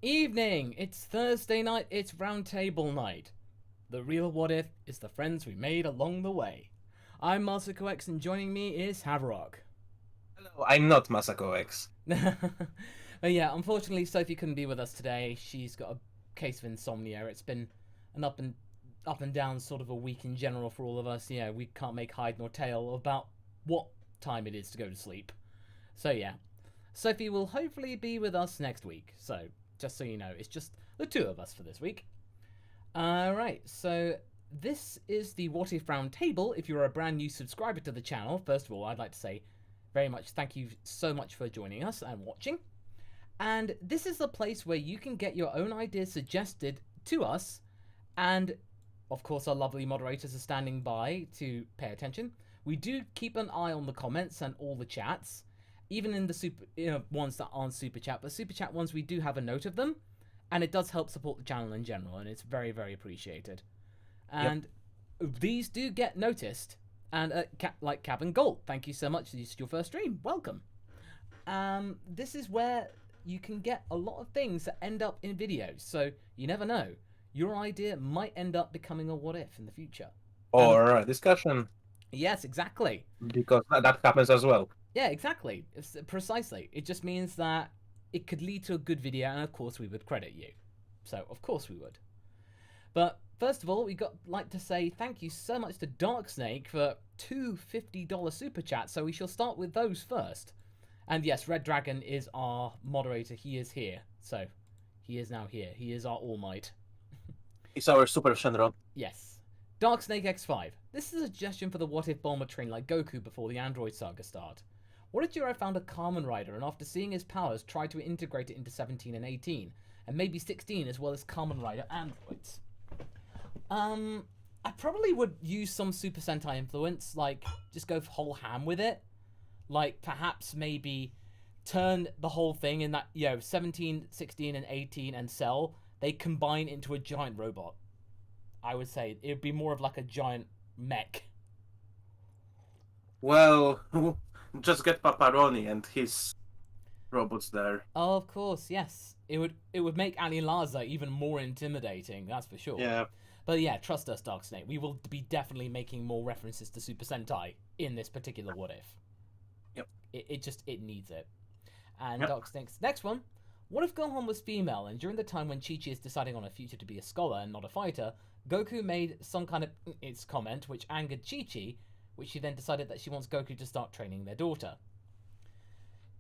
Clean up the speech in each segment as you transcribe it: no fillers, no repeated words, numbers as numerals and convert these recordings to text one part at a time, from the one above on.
Evening! It's Thursday night, it's RoundTable night. The real what if is the friends we made along the way. I'm MasakoX and joining me is Haverock. Hello, I'm not MasakoX. But yeah, unfortunately Sophie couldn't be with us today. She's got a case of insomnia. It's been an up and down sort of a week in general for all of us. Yeah, we can't make hide nor tail about what time it is to go to sleep. So yeah, Sophie will hopefully be with us next week. So just so you know, it's just the two of us for this week. Alright, so this is the What If Round Table. If you're a brand new subscriber to the channel, first of all, I'd like to say very much thank you so much for joining us and watching. And this is the place where you can get your own ideas suggested to us, and of course our lovely moderators are standing by to pay attention. We do keep an eye on the comments and all the chats, even in the super ones that aren't super chat, but super chat ones we do have a note of them, and it does help support the channel in general, and it's very, very appreciated. And these do get noticed. And like Cabin Gold, thank you so much. This is your first stream. Welcome. This is where you can get a lot of things that end up in videos. So you never know. Your idea might end up becoming a what if in the future. Or a discussion. Yes, exactly. Because that happens as well. Yeah, exactly. Precisely. It just means that it could lead to a good video, and of course we would credit you. So, of course we would. But first of all, we got like to say thank you so much to Dark Snake for two $50 super chats. So we shall start with those first. And yes, Red Dragon is our moderator. He is here. So he is now here. He is our All Might. It's our Super Shenron. Yes. Dark Snake X5. This is a suggestion for the what if Bulma train like Goku before the Android saga start. What if Jiro found a Kamen Rider and after seeing his powers tried to integrate it into 17 and 18? And maybe 16 as well as Kamen Rider androids? I probably would use some Super Sentai influence, like just go whole ham with it. Like perhaps maybe turn the whole thing in that, 17, 16 and 18 and Cell, they combine into a giant robot. I would say it would be more of like a giant mech. Well, just get Paparoni and his robots there. Oh, of course, yes. It would make Ali Laza even more intimidating, that's for sure. Yeah. But yeah, trust us, Dark Snake. We will be definitely making more references to Super Sentai in this particular what if. Yep. It needs it. And Dark Snake's next one. What if Gohan was female and during the time when Chi-Chi is deciding on a future to be a scholar and not a fighter, Goku made some kind of its comment which angered Chi-Chi, which she then decided that she wants Goku to start training their daughter.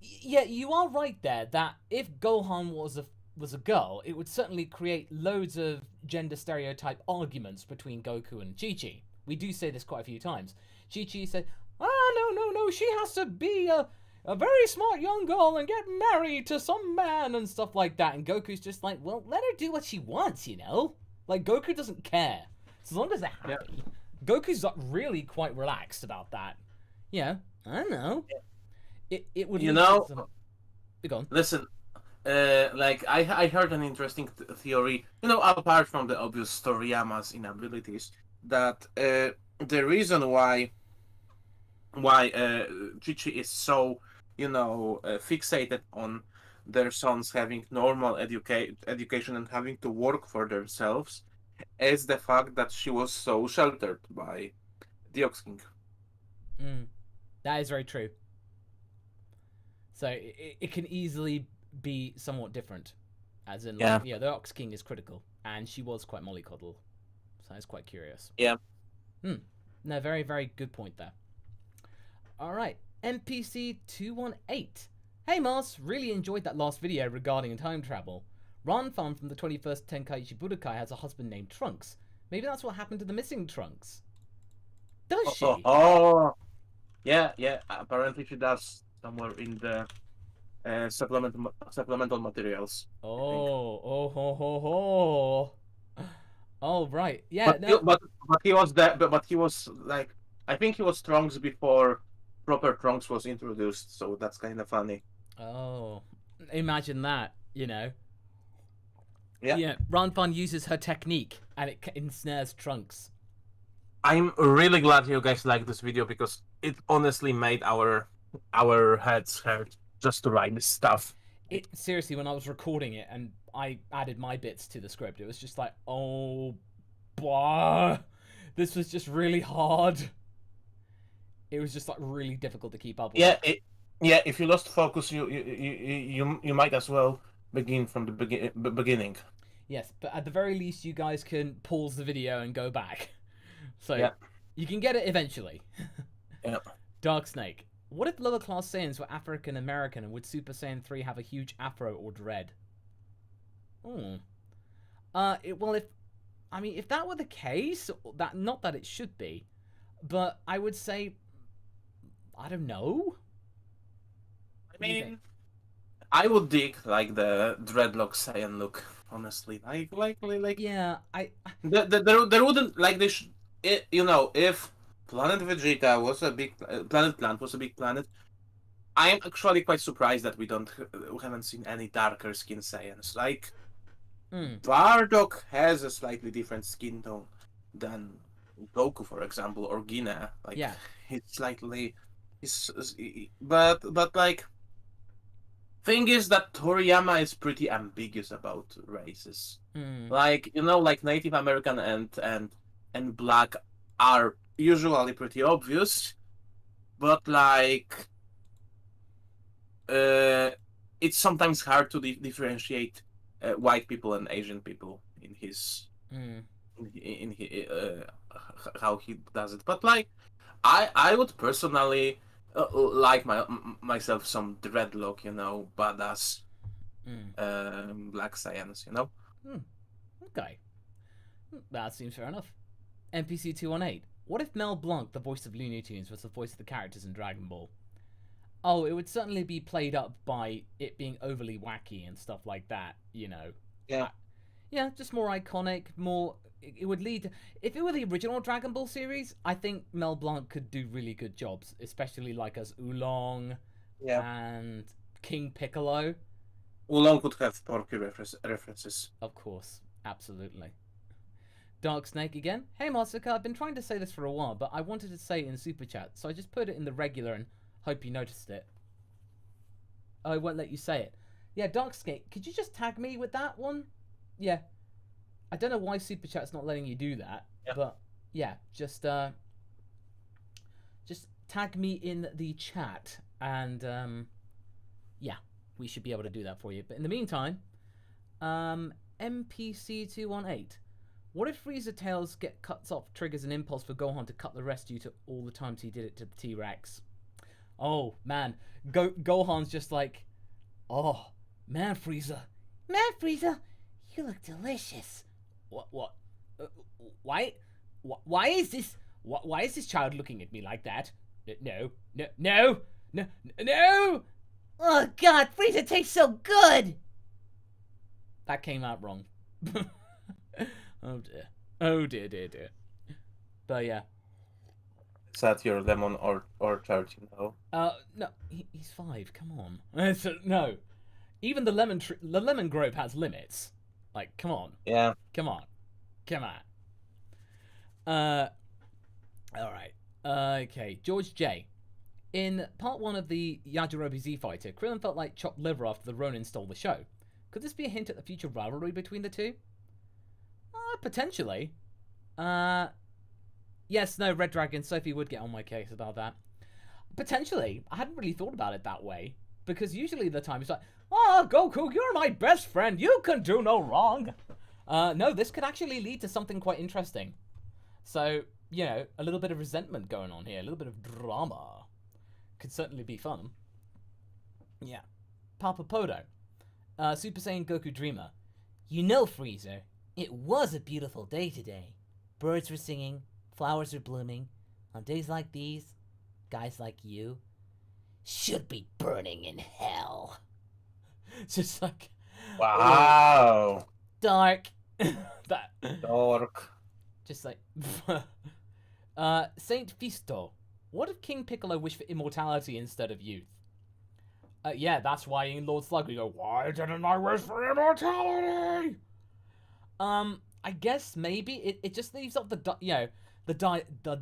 Yeah, you are right there that if Gohan was a girl, it would certainly create loads of gender stereotype arguments between Goku and Chi-Chi. We do say this quite a few times. Chi-Chi said, no, she has to be a very smart young girl and get married to some man and stuff like that. And Goku's just like, well, let her do what she wants, you know? Like, Goku doesn't care. So as long as they're happy. Goku's really quite relaxed about that. Yeah, I don't know. It would... Go on. Listen, like, I heard an interesting theory, apart from the obvious Toriyama's inabilities, that the reason why Chi-Chi is so, fixated on their sons having normal education and having to work for themselves is the fact that she was so sheltered by the Ox King. That is very true. So it can easily be somewhat different. As in, the Ox King is critical. And she was quite mollycoddle. So it's quite curious. Yeah. No, very, very good point there. Alright, NPC218. Hey Mars, really enjoyed that last video regarding time travel. Ranfan from the 21st Tenkaichi Budokai has a husband named Trunks. Maybe that's what happened to the missing Trunks. Does she? Yeah. Apparently she does somewhere in the supplemental materials. Oh, right. Yeah. But he was there. But he was like, I think he was Trunks before proper Trunks was introduced. So that's kind of funny. Oh, imagine that. Yeah. Ranfan uses her technique and it ensnares Trunks. I'm really glad you guys like this video because it honestly made our heads hurt just to write this stuff. Seriously, when I was recording it and I added my bits to the script, it was just like, oh, boy, this was just really hard. It was just like really difficult to keep up with. Yeah. If you lost focus, you might as well begin from the beginning. Yes, but at the very least, you guys can pause the video and go back. So Yeah. you can get it eventually. Yeah. Dark Snake. What if lower class Saiyans were African American, and would Super Saiyan 3 have a huge afro or dread? Hmm. Well, if that were the case, not that it should be, but I would say, I don't know. I mean, I would dig like the dreadlock Saiyan look, honestly. Like Yeah, there wouldn't like they should, if Planet Vegeta was a big Planet Plant was a big planet. I am actually quite surprised that we haven't seen any darker skin Saiyans. Like Bardock has a slightly different skin tone than Goku, for example, or Gina. Like yeah. but like thing is that Toriyama is pretty ambiguous about races. Like like Native American and black are usually pretty obvious, but like it's sometimes hard to differentiate white people and Asian people in his how he does it. But like I would personally like myself some dreadlock, badass black Saiyans, Okay, that seems fair enough. NPC 218. What if Mel Blanc, the voice of Looney Tunes, was the voice of the characters in Dragon Ball? Oh, it would certainly be played up by it being overly wacky and stuff like that, Yeah. Yeah, just more iconic, more... It would lead to... If it were the original Dragon Ball series, I think Mel Blanc could do really good jobs, especially like as Oolong and King Piccolo. Oolong would have Porky references. Of course, absolutely. Dark Snake again. Hey Masaka, I've been trying to say this for a while, but I wanted to say it in Super Chat, so I just put it in the regular and hope you noticed it. Oh, I won't let you say it. Yeah, Dark Snake, could you just tag me with that one? Yeah. I don't know why Super Chat's not letting you do that, but yeah, just tag me in the chat, and yeah, we should be able to do that for you. But in the meantime, MPC218. What if Frieza Tails cuts off triggers an impulse for Gohan to cut the rest due to all the times he did it to the T-Rex? Oh, man. Gohan's just like, oh, man, Frieza. Man, Frieza, you look delicious. What? Why is this child looking at me like that? No. Oh, God, Frieza tastes so good. That came out wrong. Oh dear. But yeah. Is that your lemon or church, No, he's 5. Come on. No, even the lemon grove has limits. Like, come on. Yeah. Come on. All right. Okay. George J. In part 1 of the Yajirobe Z Fighter, Krillin felt like chopped liver after the Ronin stole the show. Could this be a hint at the future rivalry between the two? Potentially. Yes, no, Red Dragon. Sophie would get on my case about that. Potentially. I hadn't really thought about it that way. Because usually the time it's like, oh, Goku, you're my best friend. You can do no wrong. No, this could actually lead to something quite interesting. So, a little bit of resentment going on here. A little bit of drama. Could certainly be fun. Yeah. Papa Podo. Super Saiyan Goku Dreamer. You know, Freezer, it was a beautiful day today. Birds were singing, flowers were blooming. On days like these, guys like you should be burning in hell. Just like... Wow. Dark. Dark. Just like... Saint Fisto. What if King Piccolo wished for immortality instead of youth? Yeah, that's why in Lord Slug we go, why didn't I wish for immortality? I guess maybe it just leaves up the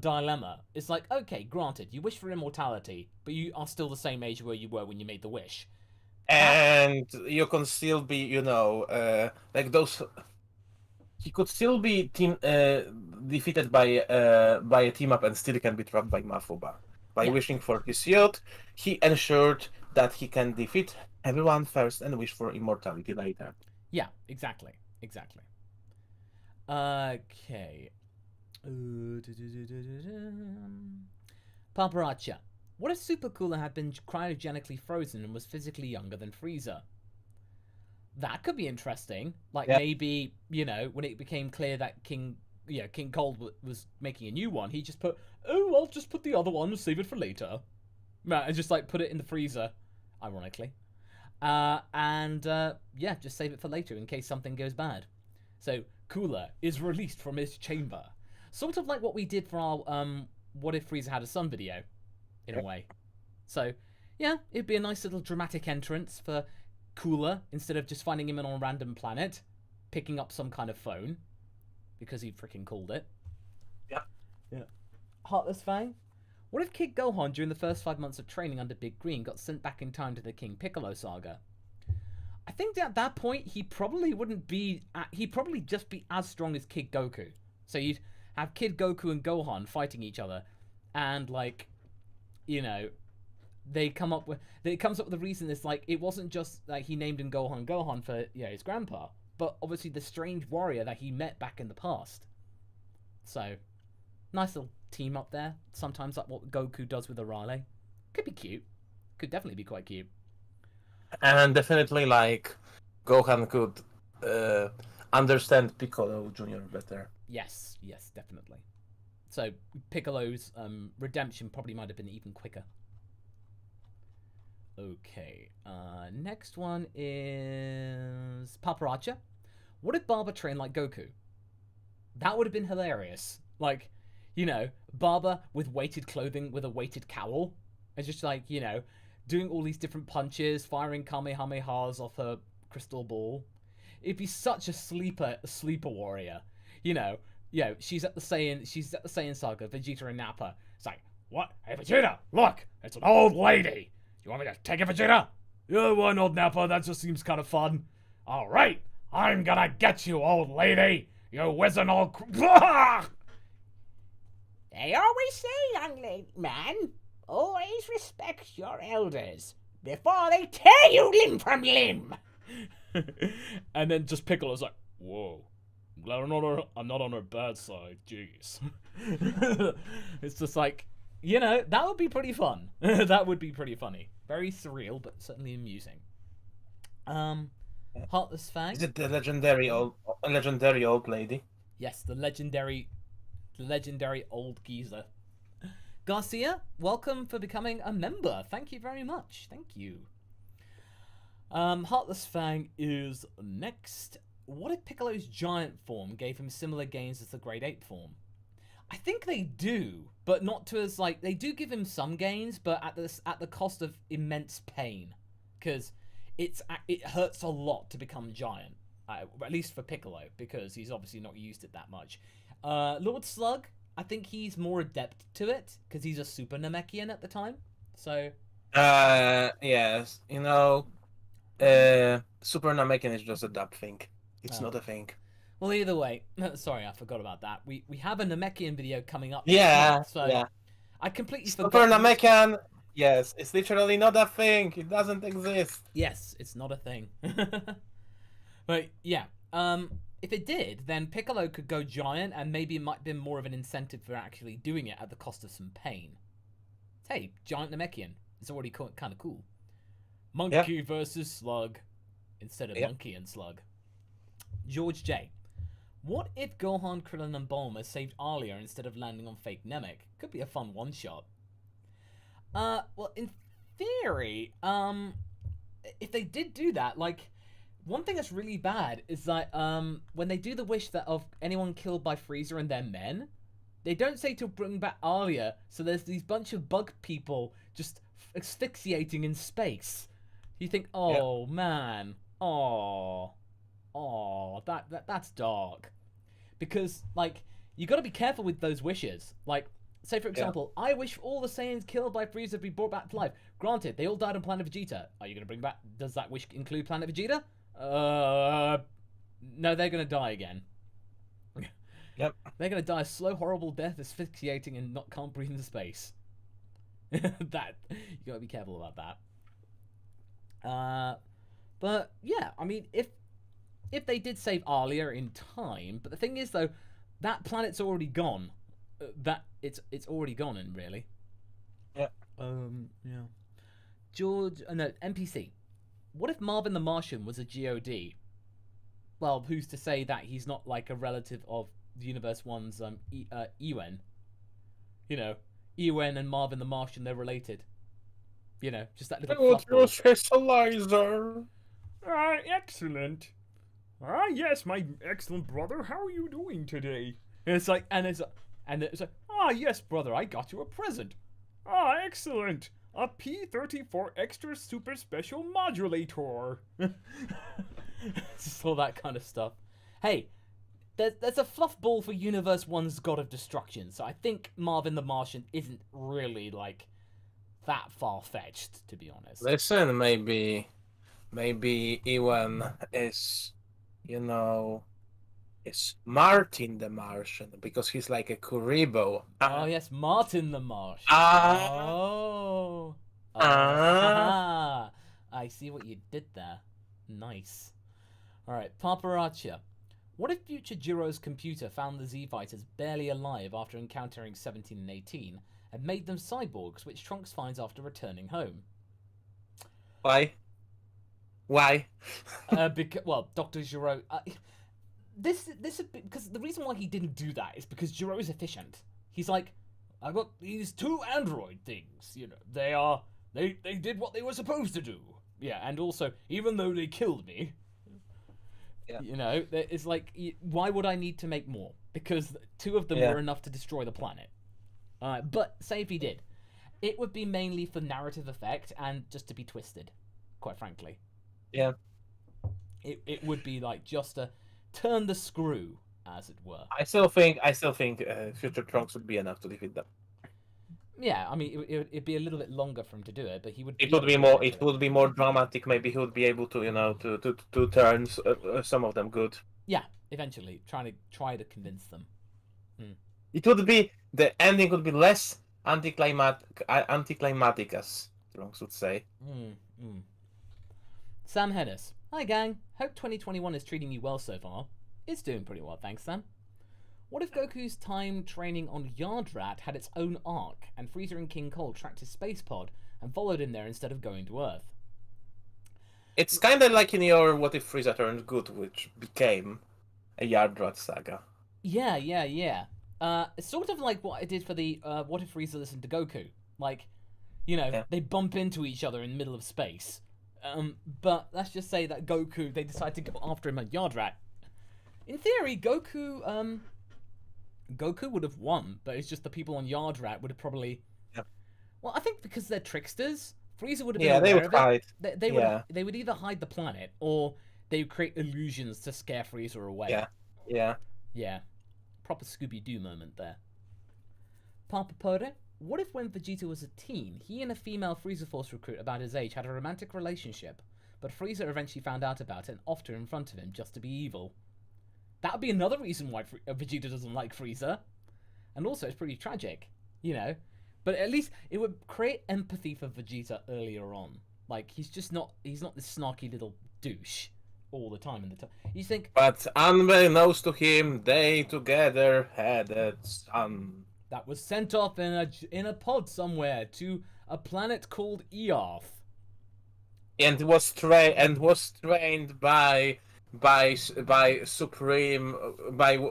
dilemma. It's like, okay, granted, you wish for immortality, but you are still the same age where you were when you made the wish. And you can still be, like those. He could still be defeated by a team up and still can be trapped by Mafuba. By Yeah, wishing for his yacht, he ensured that he can defeat everyone first and wish for immortality later. yeah, exactly, exactly. Okay. Paparacha. What if Super Cooler had been cryogenically frozen and was physically younger than Frieza? That could be interesting. Like Yeah. maybe, when it became clear that King Cold was making a new one, he just put, oh, I'll just put the other one and save it for later. And just like put it in the freezer, ironically. Yeah, just save it for later in case something goes bad. So Cooler is released from his chamber, sort of like what we did for our What If Frieza Had a Son video, in a way. So yeah, it'd be a nice little dramatic entrance for Cooler instead of just finding him on a random planet, picking up some kind of phone because he freaking called it. Yeah. Yeah. Heartless Fang. What if Kid Gohan, during the first 5 months of training under Big Green, got sent back in time to the King Piccolo saga? I think that at that point he probably wouldn't be. He'd probably just be as strong as Kid Goku. So you'd have Kid Goku and Gohan fighting each other, and like, it comes up with the reason is like it wasn't just like he named him Gohan for his grandpa, but obviously the strange warrior that he met back in the past. So, nice little team up there. Sometimes like what Goku does with Arale. Could be cute. Could definitely be quite cute. And definitely, like, Gohan could understand Piccolo Jr. better. Yes, definitely. So Piccolo's redemption probably might have been even quicker. Okay, next one is Paparacha. What if Barba trained like Goku? That would have been hilarious. Like, Barba with weighted clothing with a weighted cowl. And just like, doing all these different punches, firing Kamehamehas off her crystal ball. It'd be such a sleeper warrior. She's at the Saiyan saga, Vegeta and Nappa. It's like, what? Hey Vegeta, look, it's an old lady. You want me to take it, Vegeta? Yeah, why not, Nappa? That just seems kind of fun. All right, I'm gonna get you, old lady. You wizened old. They always say, young man, always respect your elders before they tear you limb from limb. And then just Piccolo's like, whoa. I'm not on her bad side. Jeez. It's just like, that would be pretty fun. That would be pretty funny. Very surreal, but certainly amusing. Heartless Fang. Is it the legendary old lady? Yes, the legendary old geezer. Garcia, welcome for becoming a member. Thank you very much. Thank you. Heartless Fang is next. What if Piccolo's giant form gave him similar gains as the Great Ape form? I think they do, but not to as like they do give him some gains, but at the cost of immense pain, because it hurts a lot to become giant, at least for Piccolo, because he's obviously not used it that much. Lord Slug, I think he's more adept to it because he's a super Namekian at the time. So. Yes, Super Namekian is just a dub thing. It's not a thing. Well, either way, sorry, I forgot about that. We have a Namekian video coming up. Yeah, so yeah. I completely forgot. Super Namekian, yes, it's literally not a thing. It doesn't exist. Yes, it's not a thing. But yeah, if it did, then Piccolo could go giant, and maybe it might have been more of an incentive for actually doing it at the cost of some pain. Hey, giant Namekian. It's already kind of cool. Monkey versus Slug instead of Monkey and Slug. George J. What if Gohan, Krillin, and Bulma saved Alia instead of landing on fake Namek? Could be a fun one-shot. Well, in theory, if they did do that, like, one thing that's really bad is that, when they do the wish that of anyone killed by Frieza and their men, they don't say to bring back Alia, so there's these bunch of bug people just asphyxiating in space. You think, oh, man, that's dark. Because, like, you gotta be careful with those wishes. Like, say for example, I wish all the Saiyans killed by Frieza to be brought back to life. Granted, they all died on Planet Vegeta. Are you going to bring back? Does that wish include Planet Vegeta? No, they're going to die again. Yep. They're going to die a slow, horrible death, asphyxiating and can't breathe into space. That you got to be careful about that. But yeah, I mean, if they did save Alia in time, but the thing is though, that planet's already gone. That it's already gone in really. Yeah. Yeah. George, no, NPC. What if Marvin the Martian was a God? Well, who's to say that he's not like a relative of the Universe 1's Ewen? You know, Ewen and Marvin the Martian, they're related. You know, just that little fluff ball. Specializer. Excellent. Yes, my excellent brother. How are you doing today? And it's like, yes, brother, I got you a present. Excellent. A P-34 extra super special modulator. Just all that kind of stuff. Hey, there's a fluff ball for Universe 1's God of Destruction, so I think Marvin the Martian isn't really, like, that far-fetched, to be honest. Listen, maybe Ewan is, is Martin the Martian, because he's like a Kuribo. Oh, yes, Martin the Martian. Ah. I see what you did there. Nice. Alright, Paparazzi. What if future Jiro's computer found the Z-Fighters barely alive after encountering 17 and 18, and made them cyborgs, which Trunks finds after returning home? Why? Well, Dr. Giro... This is because the reason why he didn't do that is because Jiro is efficient. He's like, I got these 2 android things, they did what they were supposed to do. Yeah, and also, even though they killed me, it's like, why would I need to make more? Because 2 of them were enough to destroy the planet. But say if he did, it would be mainly for narrative effect and just to be twisted, quite frankly. Yeah. It would be like just to turn the screw, as it were. I still think future Trunks would be enough to defeat them. Yeah, I mean, it'd be a little bit longer for him to do it, but he would. It would be more dramatic. Maybe he would be able to, to turn some of them good. Yeah, eventually, try to convince them. It would be the ending would be less anticlimactic, as Trunks would say. Sam Hennis. Hi, gang. Hope 2021 is treating you well so far. It's doing pretty well, thanks, Sam. What if Goku's time training on Yardrat had its own arc, and Frieza and King Cole tracked his space pod and followed him there instead of going to Earth? It's kind of like in your What If Frieza Turned Good, which became a Yardrat saga. Yeah. It's sort of like what I did for the What If Frieza Listened to Goku. Like, they bump into each other in the middle of space. But let's just say that Goku, they decide to go after him at Yardrat. In theory, Goku would have won, but it's just the people on Yardrat would have probably... Yep. Well, I think because they're tricksters, Frieza would have been aware of hide. it. They would either hide the planet, or they would create illusions to scare Frieza away. Yeah. Proper Scooby-Doo moment there. Papa Pode, what if when Vegeta was a teen, he and a female Frieza Force recruit about his age had a romantic relationship, but Frieza eventually found out about it and offed her in front of him just to be evil? That would be another reason why Vegeta doesn't like Frieza. And also, it's pretty tragic, But at least it would create empathy for Vegeta earlier on. Like, he's not this snarky little douche all the time. You think... But unbeknownst to him, they together had a son. That was sent off in a pod somewhere to a planet called Earth. And was trained by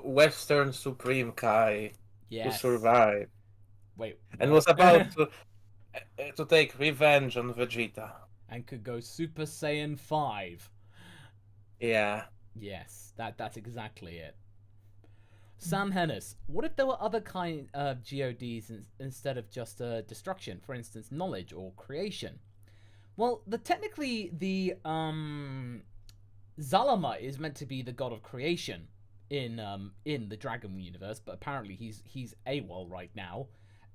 Western Supreme Kai to survive. Wait. And was about to take revenge on Vegeta. And could go Super Saiyan 5. Yeah. Yes, that's exactly it. Sam Hennis, what if there were other kind of GODs instead of just destruction? For instance, knowledge or creation. Well, technically the Zalama is meant to be the god of creation in the Dragon universe, but apparently he's AWOL right now.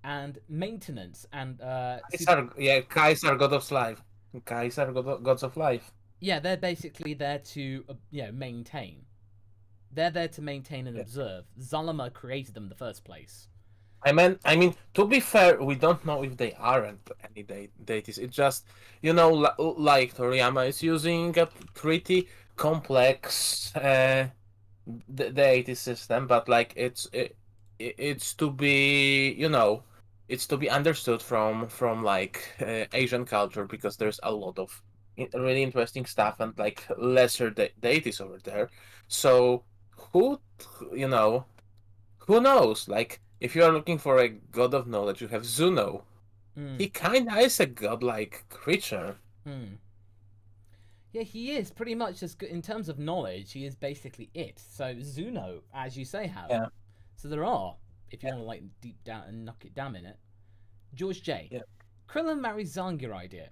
and maintenance and Kais are god of life. Kais are gods of life. yeah, they're basically there to maintain. They're there to maintain and Yeah. observe. Zalama created them in the first place. I mean, to be fair, we don't know if they aren't any deities. It's just, like Toriyama is using a pretty complex deity system, but like it's to be, it's to be understood from like Asian culture, because there's a lot of really interesting stuff and like lesser deities over there. So who, you know. Who knows? Like, if you are looking for a god of knowledge, you have Zuno. Mm. He kinda is a godlike creature. Hmm. Yeah, he is pretty much as good in terms of knowledge. He is basically it. So Zuno, as you say, have. Yeah. So there are, if you want to like deep down and knock it down in it. George J. Yeah. Krillin marries Zangief idea.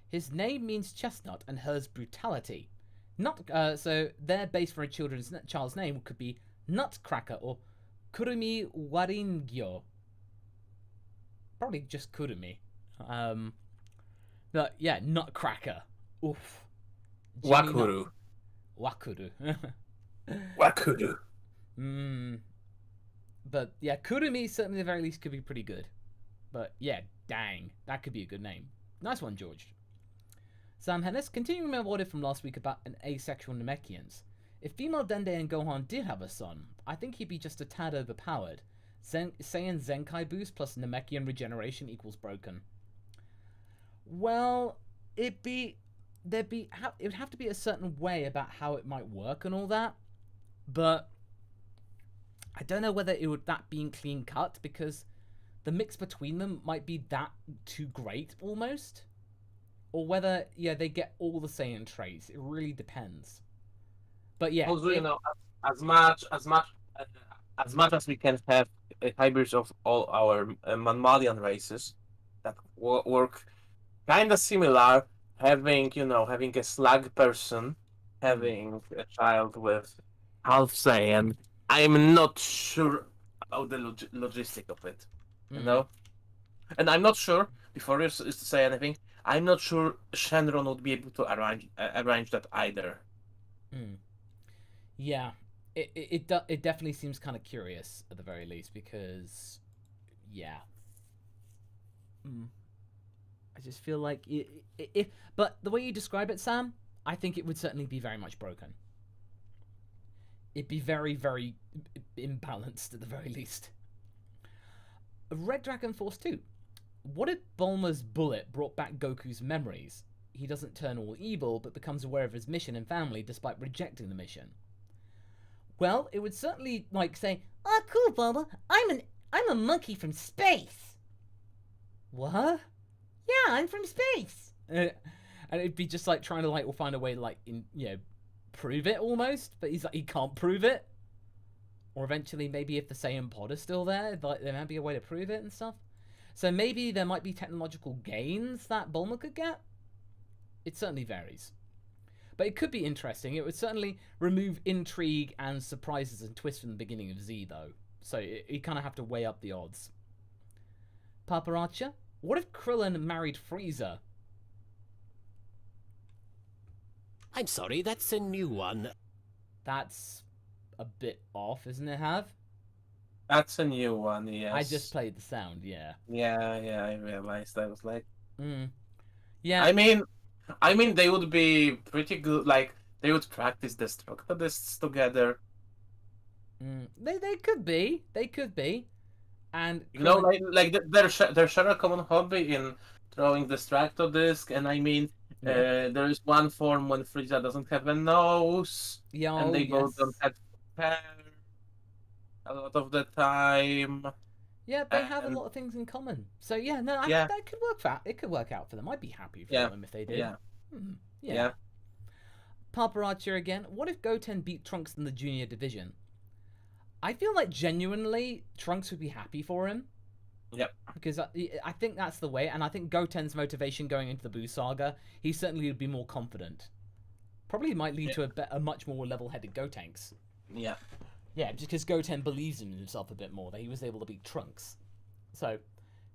His name means chestnut and hers brutality. Not so their base for a child's name could be Nutcracker or Kurumi Waringyo. Probably just Kurumi. But yeah, Nutcracker. Oof. Jimmy Wakuru. Wakuru. Wakuru. But yeah, Kurumi certainly at the very least could be pretty good. But yeah, dang, that could be a good name. Nice one, George. Sam Hennis, continuing my order from last week about an asexual Namekians. If female Dende and Gohan did have a son, I think he'd be just a tad overpowered. Saiyan Zenkai boost plus Namekian regeneration equals broken. Well, it would have to be a certain way about how it might work and all that, but I don't know whether that being clean cut, because the mix between them might be that too great almost, or whether they get all the Saiyan traits. It really depends. But yeah, Also, as much as we can have hybrids of all our mammalian races that work kind of similar, having a slug person having a child with half Saiyan, I'm not sure about the logistic of it, and I'm not sure, before you say anything, I'm not sure Shenron would be able to arrange that either. Yeah, it definitely seems kind of curious at the very least, because I just feel like but the way you describe it, Sam, I think it would certainly be very much broken. It'd be very, very imbalanced at the very least. Red Dragon Force 2. What if Bulma's bullet brought back Goku's memories? He doesn't turn all evil, but becomes aware of his mission and family despite rejecting the mission. Well, it would certainly say, "Oh, cool, Bulma. I'm a monkey from space." What? Yeah, I'm from space. And it'd be just trying to find a way to prove it almost, but he can't prove it. Or eventually, maybe if the Saiyan pod is still there, there might be a way to prove it and stuff. So maybe there might be technological gains that Bulma could get. It certainly varies. But it could be interesting. It would certainly remove intrigue and surprises and twists from the beginning of Z, though. So you kind of have to weigh up the odds. Paparacha, what if Krillin married Frieza? I'm sorry, that's a new one. That's a bit off, isn't it, Hav? That's a new one, yes. I just played the sound, yeah. Yeah, I realized. I was like... Yeah. I mean, they would be pretty good, they would practice Destructodists together. They could be. They could be. And... They're share a common hobby in throwing Destructodisc, and there is one form when Frieza doesn't have a nose, and they both don't have hair a lot of the time. Yeah, they have a lot of things in common. So that could work out. It could work out for them. I'd be happy for them if they did. Yeah. Paparacha again. What if Goten beat Trunks in the Junior Division? I feel like genuinely Trunks would be happy for him. Yep. Because I think that's the way, and I think Goten's motivation going into the Buu Saga, he certainly would be more confident. Probably might lead to a much more level-headed Gotenks. Yeah. Yeah, just because Goten believes in himself a bit more, that he was able to beat Trunks. So,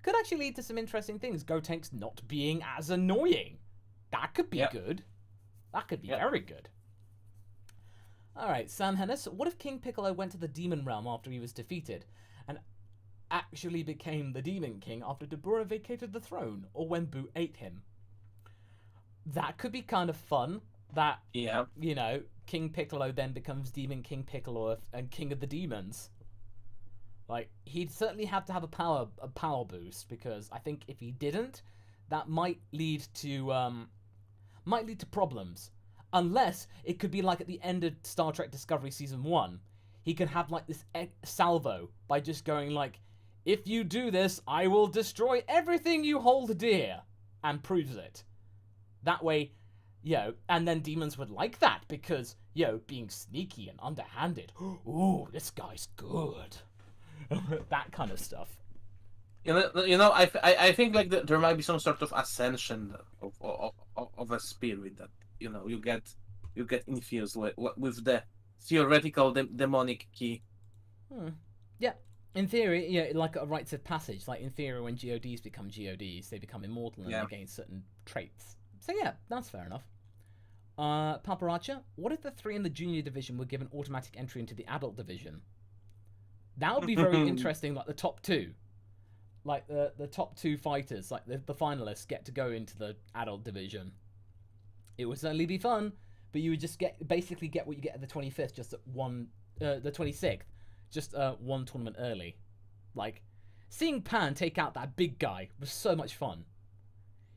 could actually lead to some interesting things. Gotenks not being as annoying. That could be good. That could be very good. Alright, Sam Hennis, what if King Piccolo went to the Demon Realm after he was defeated, and actually became the Demon King after Dabura vacated the throne, or when Boo ate him? That could be kind of fun. That, you know, King Piccolo then becomes Demon King Piccolo and King of the Demons. Like, he'd certainly have to have a power boost, because I think if he didn't, that might lead to problems. Unless it could be like at the end of Star Trek Discovery Season 1, he could have like this salvo by just going like, if you do this, I will destroy everything you hold dear, and proves it. That way, and then demons would like that, because, being sneaky and underhanded, ooh, this guy's good. That kind of stuff. I think like there might be some sort of ascension of a spirit that you get infused with the theoretical demonic key. Yeah, in theory, like a rites of passage. Like in theory, when GODs become GODs, they become immortal and they gain certain traits. So yeah, that's fair enough. Paparacha, what if the 3 in the junior division were given automatic entry into the adult division? That would be very interesting. Like the top 2. Like the top 2 fighters, like the finalists, get to go into the adult division. It would certainly be fun, but you would just basically get what you get at the 25th, just at the 26th, just one tournament early. Like, seeing Pan take out that big guy was so much fun.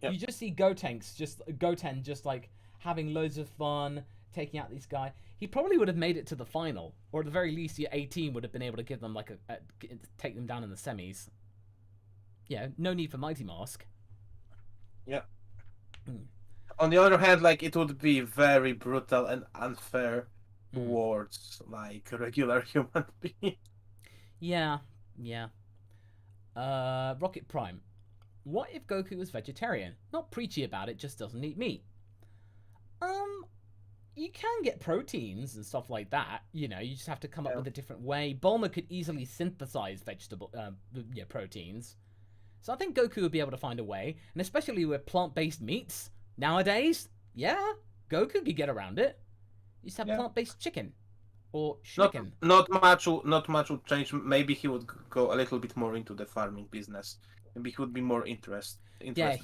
Yep. You just see Goten just like having loads of fun, taking out this guy. He probably would have made it to the final, or at the very least, your A team would have been able to give them like take them down in the semis. Yeah, no need for Mighty Mask. Yeah. On the other hand, like, it would be very brutal and unfair towards like regular human beings. Yeah. Rocket Prime. What if Goku was vegetarian? Not preachy about it, just doesn't eat meat. You can get proteins and stuff like that. You just have to come up with a different way. Bulma could easily synthesize vegetable proteins. So I think Goku would be able to find a way, and especially with plant-based meats nowadays. Yeah, Goku could get around it. You just have plant-based chicken or chicken. Not much would change. Maybe he would go a little bit more into the farming business. Maybe he would be more interested in that.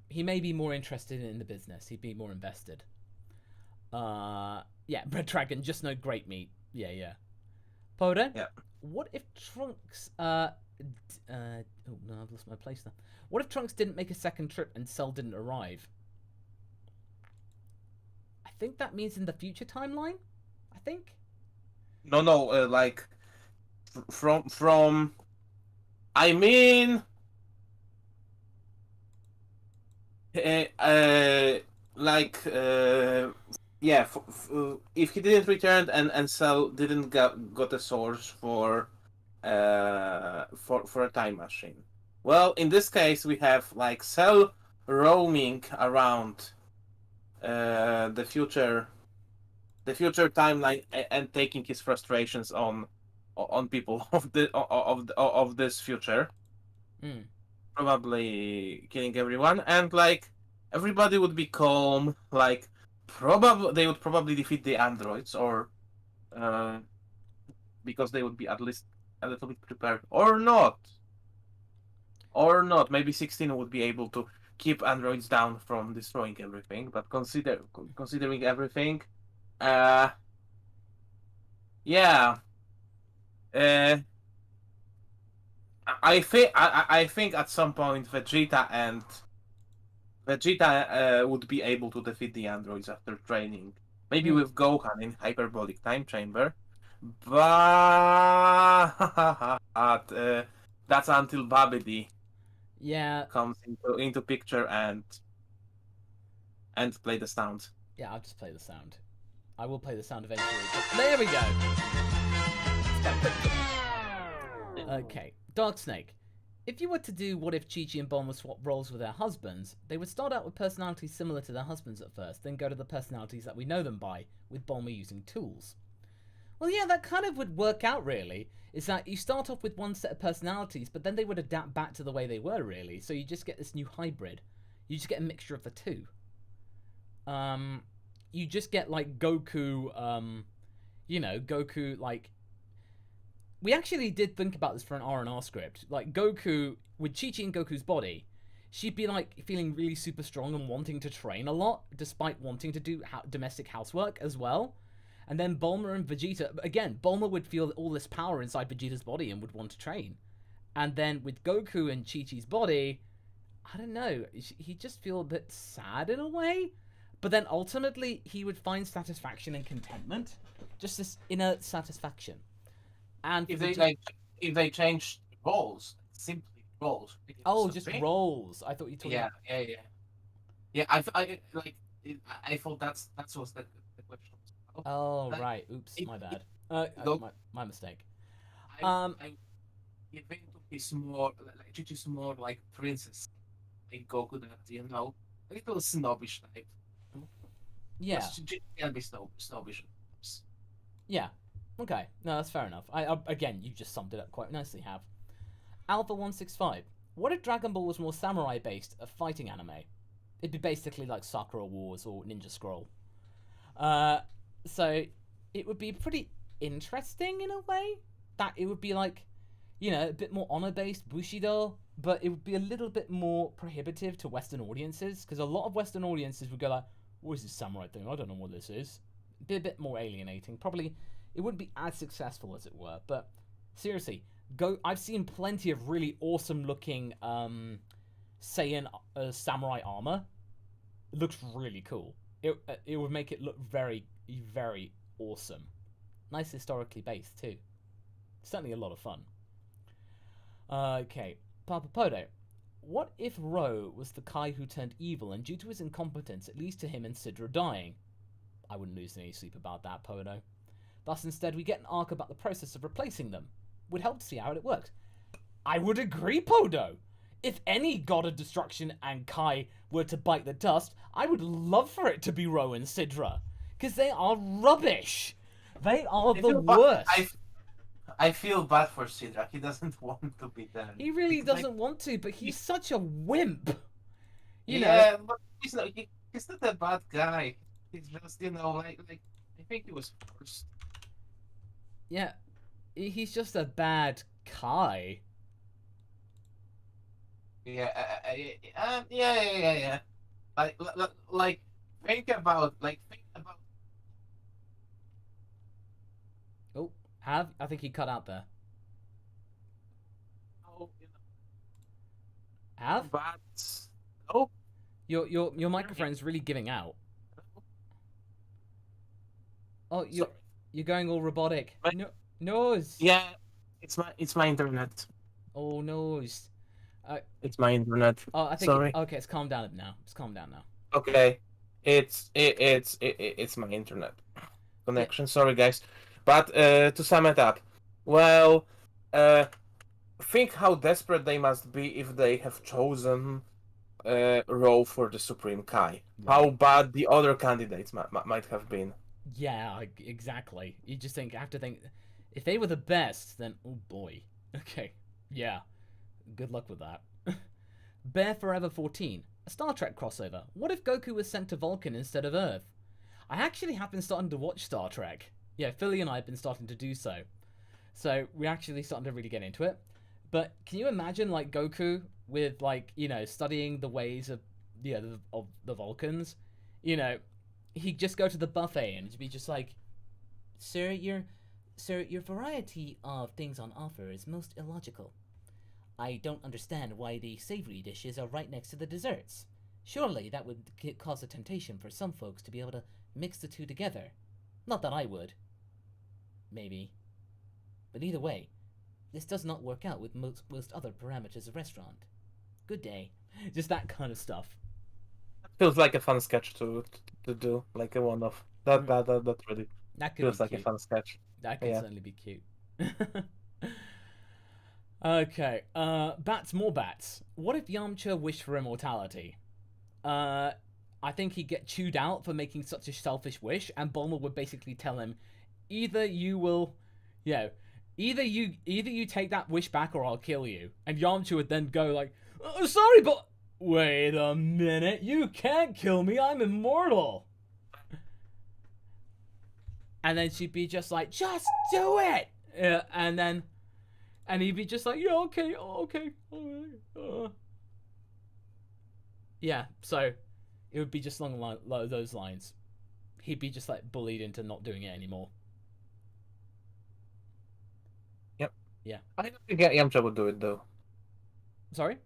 He may be more interested in the business. He'd be more invested. Red Dragon, just no great meat. Yeah. Poda? Yeah. What if Trunks, oh no, I've lost my place there. What if Trunks didn't make a second trip and Cell didn't arrive? I think that means in the future timeline? I think? No, like, from, I mean, if he didn't return and Cell didn't got a source for a time machine. Well, in this case, we have like Cell roaming around the future timeline and taking his frustrations on people of this future. Probably killing everyone, and like everybody would be calm. Like they would probably defeat the androids, or because they would be at least a little bit prepared, or not. Maybe 16 would be able to keep androids down from destroying everything. But considering everything, I think at some point Vegeta would be able to defeat the androids after training. Maybe with Gohan in hyperbolic time chamber, but that's until Babidi comes into picture and play the sound. Yeah, I'll just play the sound. I will play the sound eventually. But there we go. Okay, Dark Snake. If you were to do what if Chi-Chi and Bulma swap roles with their husbands, they would start out with personalities similar to their husbands at first, then go to the personalities that we know them by, with Bulma using tools. Well, yeah, that kind of would work out, really. is that you start off with one set of personalities, but then they would adapt back to the way they were, really. So you just get this new hybrid. You just get a mixture of the two. You just get, like, Goku, Goku, like... We actually did think about this for an R&R script. Like, Goku, with Chi-Chi in Goku's body, she'd be, like, feeling really super strong and wanting to train a lot, despite wanting to do domestic housework as well. And then Bulma and Vegeta, again, Bulma would feel all this power inside Vegeta's body and would want to train. And then with Goku and Chi-Chi's body, I don't know, he'd just feel a bit sad in a way. But then ultimately, he would find satisfaction and contentment. Just this inner satisfaction. And if they change roles, simply roles. Oh, just roles. I thought you told Yeah. I thought that was the question. Oh, Like, right. Oops, my bad. My mistake. I think he's more like Chichi's more like princess, like Goku, that a little snobbish type. Yeah. Chichi can be snobbish. Yeah. Okay. No, that's fair enough. Again, you just summed it up quite nicely, Have. Alpha 165. What if Dragon Ball was more samurai-based, a fighting anime? It'd be basically like Sakura Wars or Ninja Scroll. So it would be pretty interesting in a way. That it would be like, a bit more honor-based Bushido, but it would be a little bit more prohibitive to Western audiences, because a lot of Western audiences would go like, what is this samurai thing? I don't know what this is. It'd be a bit more alienating. Probably, it wouldn't be as successful as it were, but seriously, I've seen plenty of really awesome-looking Saiyan samurai armor. It looks really cool. It would make it look very, very awesome. Nice historically based, too. Certainly a lot of fun. Okay, Papa Podo. What if Ro was the Kai who turned evil, and due to his incompetence, it leads to him and Sidra dying? I wouldn't lose any sleep about that, Podo. Thus, instead, we get an arc about the process of replacing them. Would help to see how it works. I would agree, Podo! If any God of Destruction and Kai were to bite the dust, I would love for it to be Ro and Sidra. Because they are rubbish! They are the worst! I feel bad for Sidra. He doesn't want to be there. He really doesn't want to, but he's such a wimp. You yeah, know. but he's not a bad guy. He's just, like I think he was forced. Yeah, he's just a bad Kai. Yeah. Like think about. Oh, I think he cut out there. Oh, Have? But oh, Your microphone's really giving out. Oh, you're going all robotic. No, nose. Yeah, it's my internet. Oh, nose. It's my internet. Oh, I think. Sorry. Okay, it's calmed down now. It's calmed down now. Okay, it's my internet connection. Sorry, guys. But to sum it up, well, think how desperate they must be if they have chosen Ro for the Supreme Kai. Right. How bad the other candidates might have been. Yeah, exactly. You just have to think, if they were the best, then oh boy. Okay, yeah. Good luck with that. Bear Forever 14, a Star Trek crossover. What if Goku was sent to Vulcan instead of Earth? I actually have been starting to watch Star Trek. Yeah, Philly and I have been starting to do so. So we're actually starting to really get into it. But can you imagine, like, Goku with, like, studying the ways of the Vulcans? He'd just go to the buffet and be just like, Sir, your variety of things on offer is most illogical. I don't understand why the savory dishes are right next to the desserts. Surely that would cause a temptation for some folks to be able to mix the two together. Not that I would. Maybe. But either way, this does not work out with most other parameters of restaurant. Good day. Just that kind of stuff. Feels like a fun sketch to do, like a one-off. That really That could feels be like cute. a fun sketch. That could Yeah. certainly be cute. Okay, more bats. What if Yamcha wished for immortality? I think he'd get chewed out for making such a selfish wish, and Bulma would basically tell him, either you will, either you take that wish back or I'll kill you. And Yamcha would then go like, oh, sorry, but wait a minute, you can't kill me, I'm immortal. And then she'd be just like, just do it. And he'd be just like, yeah, okay, okay, alright. Yeah, so it would be just along those lines. He'd be just like bullied into not doing it anymore. Yep. Yeah. I don't think Yamcha would do it though. Sorry?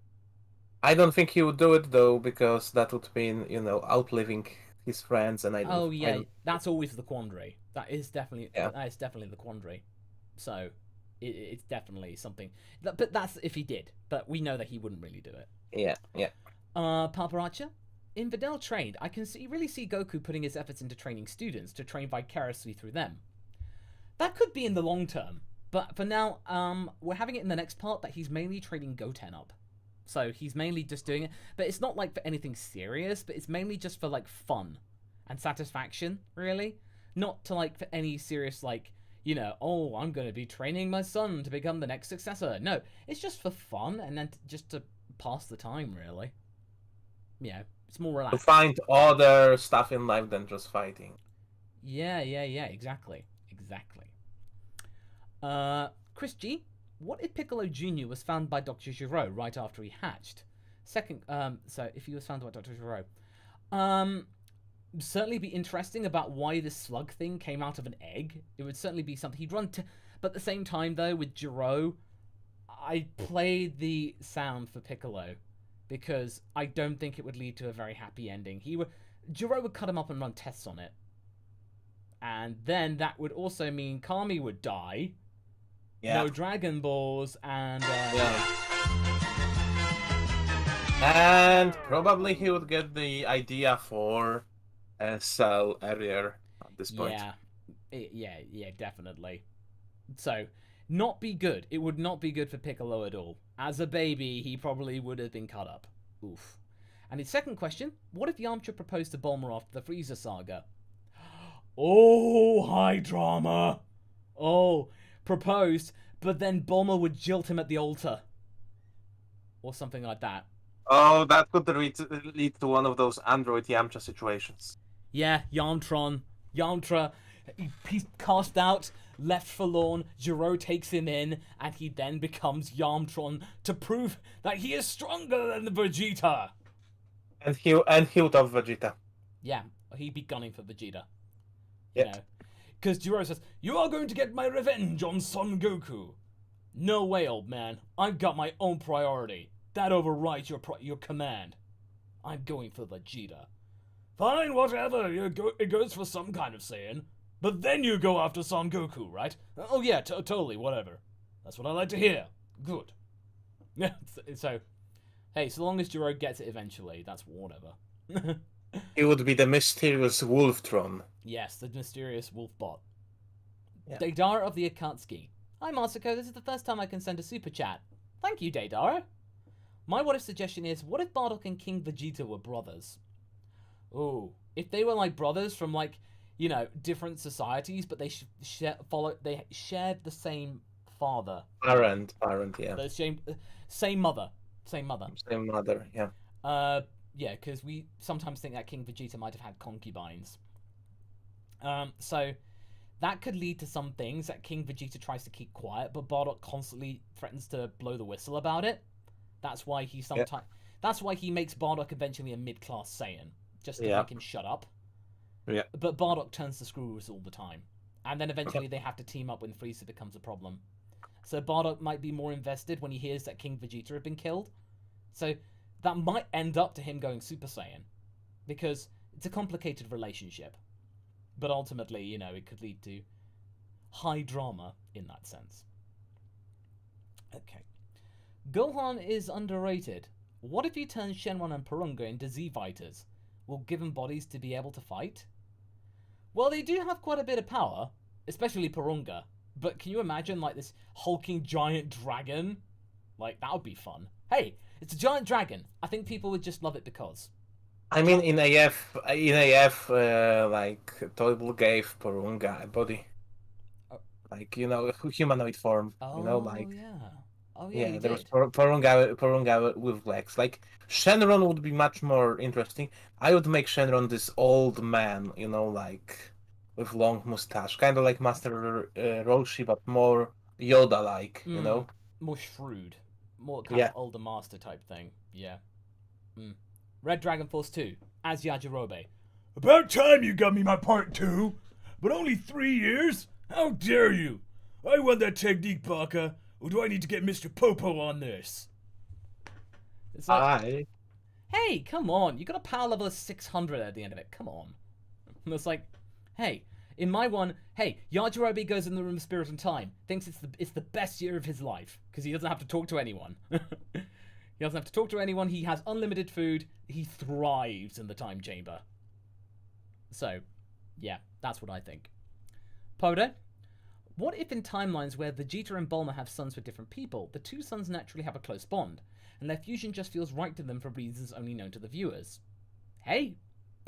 I don't think he would do it though, because that would mean, outliving his friends, and I don't. Oh yeah, that's always the quandary. That is definitely the quandary. So it's definitely something. But that's if he did. But we know that he wouldn't really do it. Yeah. Paparacha? In Videl Trained, I can really see Goku putting his efforts into training students to train vicariously through them. That could be in the long term, but for now, we're having it in the next part that he's mainly training Goten up. So he's mainly just doing it, but it's not like for anything serious, but it's mainly just for like fun and satisfaction, really. Not to like for any serious like, oh, I'm going to be training my son to become the next successor. No, it's just for fun and then just to pass the time, really. Yeah, it's more relaxed. To find other stuff in life than just fighting. Yeah, exactly. Chris G, what if Piccolo Jr. was found by Dr. Giro right after he hatched? So if he was found by Dr. Giro, certainly be interesting about why this slug thing came out of an egg. It would certainly be something he'd run to, but at the same time though, with Giro, I played the sound for Piccolo because I don't think it would lead to a very happy ending. Giro would cut him up and run tests on it. And then that would also mean Kami would die. Yeah. No Dragon Balls, and And probably he would get the idea for a Cell earlier at this point. Yeah, definitely. So, not be good. It would not be good for Piccolo at all. As a baby, he probably would have been cut up. Oof. And his second question, what if Yamcha proposed to Bulma after the Frieza saga? Oh, high drama. Oh, proposed, but then Bulma would jilt him at the altar. Or something like that. Oh, that could lead to one of those Android Yamcha situations. Yeah, Yamtra, he's cast out, left forlorn, Giro takes him in, and he then becomes Yamtron to prove that he is stronger than the Vegeta. And he would have Vegeta. Yeah, he'd be gunning for Vegeta. Yep. Because Giro says, you are going to get my revenge on Son Goku. No way, old man. I've got my own priority. That overrides your command. I'm going for Vegeta. Fine, whatever. It goes for some kind of Saiyan. But then you go after Son Goku, right? Oh yeah, totally, whatever. That's what I like to hear. Good. Yeah, so, hey, so long as Giro gets it eventually, that's whatever. He would be the mysterious Wolftron. Yes, the mysterious wolf bot. Yeah. Deidara of the Akatsuki. Hi, Masako. This is the first time I can send a super chat. Thank you, Deidara. My what if suggestion is, what if Bardock and King Vegeta were brothers? Ooh, if they were like brothers from like, different societies, but they they shared the same father. Parent, yeah. The same mother. Same mother, yeah. Yeah, because we sometimes think that King Vegeta might have had concubines. So that could lead to some things that King Vegeta tries to keep quiet, but Bardock constantly threatens to blow the whistle about it. That's why he sometimes. Yeah. That's why he makes Bardock eventually a mid-class Saiyan, just to make him shut up. Yeah. But Bardock turns the screws all the time, and then eventually they have to team up when Frieza becomes a problem. So Bardock might be more invested when he hears that King Vegeta had been killed. So that might end up to him going Super Saiyan, because it's a complicated relationship. But ultimately, it could lead to high drama in that sense. Okay. Gohan is underrated. What if you turn Shenron and Porunga into Z-Fighters? Will given bodies to be able to fight? Well, they do have quite a bit of power, especially Porunga. But can you imagine, like, this hulking giant dragon? Like, that would be fun. Hey, it's a giant dragon. I think people would just love it because. I mean, in AF, like, Toible gave Porunga a body. like humanoid form. Oh Like yeah. Oh yeah, he there was did. Porunga with legs. Like Shenron would be much more interesting. I would make Shenron this old man, like with long mustache, kind of like Master Roshi, but more Yoda-like. More shrewd, more kind of Yeah. older master type thing. Yeah. Red Dragon Force 2 as Yajirobe. About time you got me my part 2. But only 3 years? How dare you? I want that technique, Baka. Or do I need to get Mr. Popo on this? It's like, I hey, come on, you got a power level of 600 at the end of it. Come on. And it's like, hey, in my one, hey, Yajirobe goes in the room of spirit and time, thinks it's the best year of his life because he doesn't have to talk to anyone. He doesn't have to talk to anyone. He has unlimited food. He thrives in the time chamber. So, yeah, that's what I think. Podo, what if in timelines where Vegeta and Bulma have sons with different people, the two sons naturally have a close bond, and their fusion just feels right to them for reasons only known to the viewers? Hey,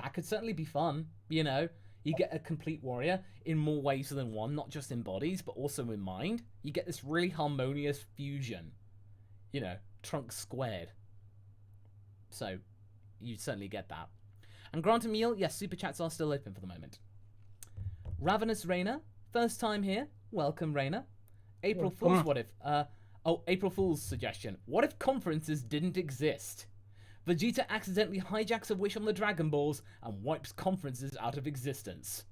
that could certainly be fun. You get a complete warrior in more ways than one, not just in bodies, but also in mind. You get this really harmonious fusion. Trunks squared. So, you certainly get that. And Grant Emil, yes, super chats are still open for the moment. Ravenous Rainer, first time here. Welcome, Rainer. April Fool's, what if? April Fool's suggestion. What if conferences didn't exist? Vegeta accidentally hijacks a wish on the Dragon Balls and wipes conferences out of existence.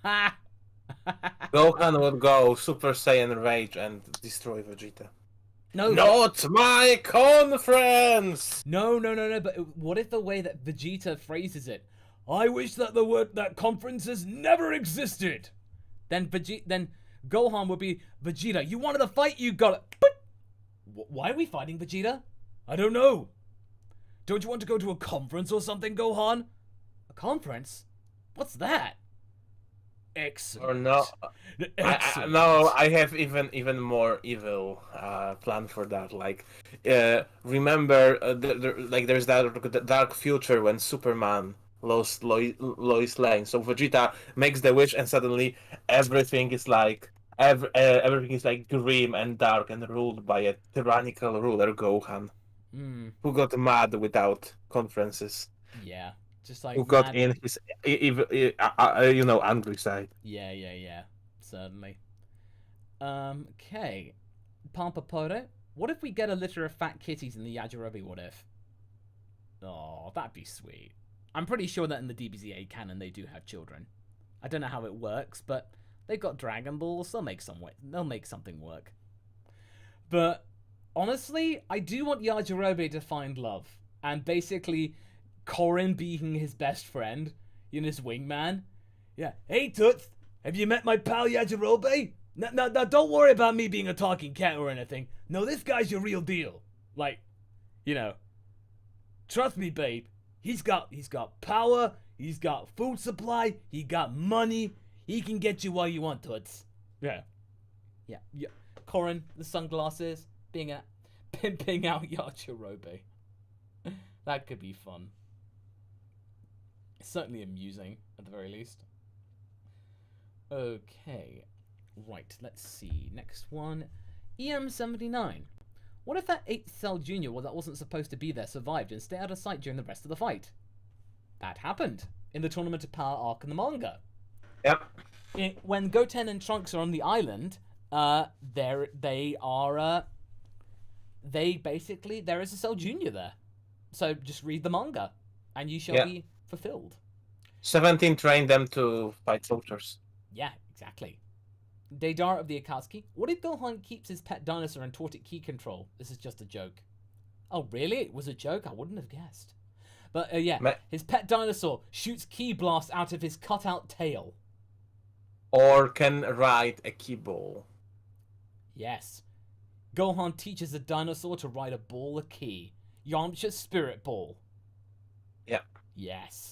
Ha! Gohan would go Super Saiyan Rage and destroy Vegeta. No. Not my conference! No. But what if the way that Vegeta phrases it? I wish that the word that conferences never existed. Then Gohan would be, Vegeta, you wanted to fight, you got it. But why are we fighting, Vegeta? I don't know. Don't you want to go to a conference or something, Gohan? A conference? What's that? Excellent. Or no? Excellent. I have even more evil plan for that. Like, remember, there's that dark future when Superman lost Lois Lane. So Vegeta makes the wish, and suddenly everything is like everything is like grim and dark and ruled by a tyrannical ruler, Gohan, who got mad without conferences. Yeah. Just like Who got in his angry side. Yeah. Certainly. Okay. Pampapoto, what if we get a litter of fat kitties in the Yajirobe what if? Oh, that'd be sweet. I'm pretty sure that in the DBZA canon they do have children. I don't know how it works, but they've got Dragon Balls. They'll make something work. But honestly, I do want Yajirobe to find love. And basically Korin being his best friend, his wingman. Yeah. Hey, Toots, have you met my pal Yajirobe? Now, don't worry about me being a talking cat or anything. No, this guy's your real deal. Like, trust me, babe. He's got power. He's got food supply. He got money. He can get you what you want, Toots. Yeah. Korin, the sunglasses, pimping out Yajirobe. That could be fun. Certainly amusing, at the very least. Okay. Right, let's see. Next one. EM79. What if that 8th Cell Jr. that wasn't supposed to be there survived and stayed out of sight during the rest of the fight? That happened in the Tournament of Power arc in the manga. Yep. When Goten and Trunks are on the island, there is a Cell Jr. there. So just read the manga, and you shall be fulfilled. 17 trained them to fight soldiers. Yeah, exactly. Deidara of the Akatsuki. What if Gohan keeps his pet dinosaur and taught it key control? This is just a joke. Oh, really? It was a joke? I wouldn't have guessed. But, his pet dinosaur shoots key blasts out of his cutout tail. Or can ride a key ball. Yes. Gohan teaches a dinosaur to ride a ball of key. Yamcha's spirit ball. Yep. Yes.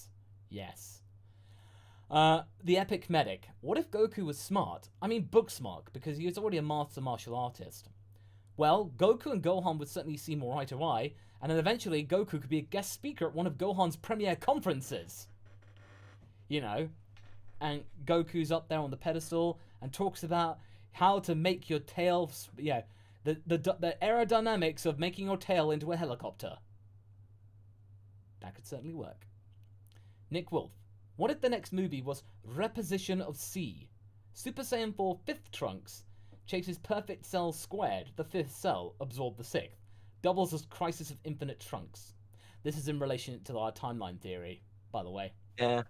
The Epic Medic. What if Goku was smart? I mean book smart, because he was already a master martial artist. Well, Goku and Gohan would certainly see more eye to eye, and then eventually Goku could be a guest speaker at one of Gohan's premier conferences. And Goku's up there on the pedestal, and talks about how to make your tail, the aerodynamics of making your tail into a helicopter. That could certainly work. Nick Wolf, what if the next movie was Reposition of C? Super Saiyan 4 5th Trunks chases perfect cells squared, the 5th cell absorbed the 6th. Doubles as Crisis of Infinite Trunks. This is in relation to our timeline theory, by the way. Yeah.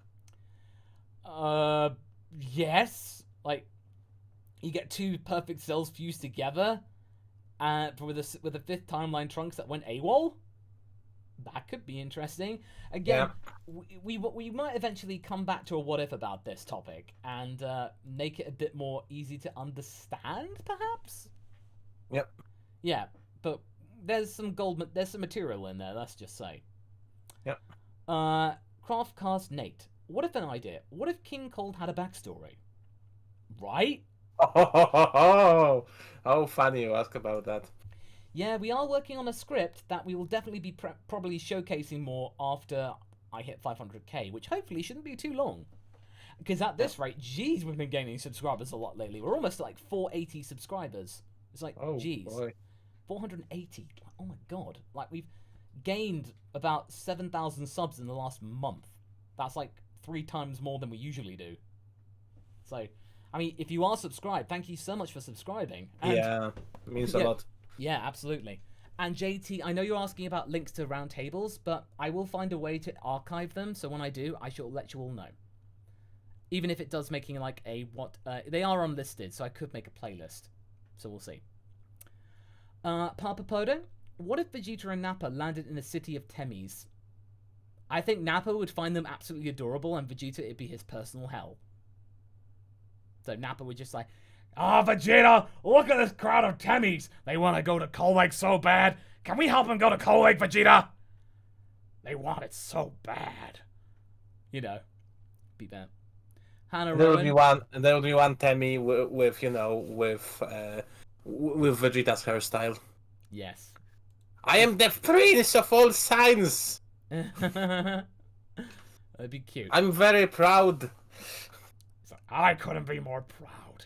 Yes. Like, you get two perfect cells fused together, with a 5th timeline Trunks that went AWOL. That could be interesting. Again, we might eventually come back to a what if about this topic and make it a bit more easy to understand, perhaps. Yep. Yeah, but there's some material in there. Let's just say. Yep. Craftcast Nate, what if an idea? What if King Cold had a backstory? Right? Oh, funny you ask about that. Yeah, we are working on a script that we will definitely be probably showcasing more after I hit 500k, which hopefully shouldn't be too long. Because at this rate, geez, we've been gaining subscribers a lot lately. We're almost at like 480 subscribers. It's like, geez, boy. 480. Oh my god! Like we've gained about 7,000 subs in the last month. That's like 3 times more than we usually do. So, I mean, if you are subscribed, thank you so much for subscribing. And yeah, it means a lot. Yeah, absolutely. And JT, I know you're asking about links to roundtables, but I will find a way to archive them. So when I do, I shall let you all know. Even if it does making like a they are unlisted, so I could make a playlist. So we'll see. Papa Podo, what if Vegeta and Nappa landed in a city of Temis? I think Nappa would find them absolutely adorable, and Vegeta, it'd be his personal hell. So Nappa would just like, "Ah, Vegeta, look at this crowd of Temis. They want to go to Cold Lake so bad. Can we help them go to Cold Lake, Vegeta? They want it so bad." You know, be bad. Hannah There Rowan. would be one Temmie with Vegeta's hairstyle. Yes. I am the prince of all science. That'd be cute. I'm very proud. I couldn't be more proud.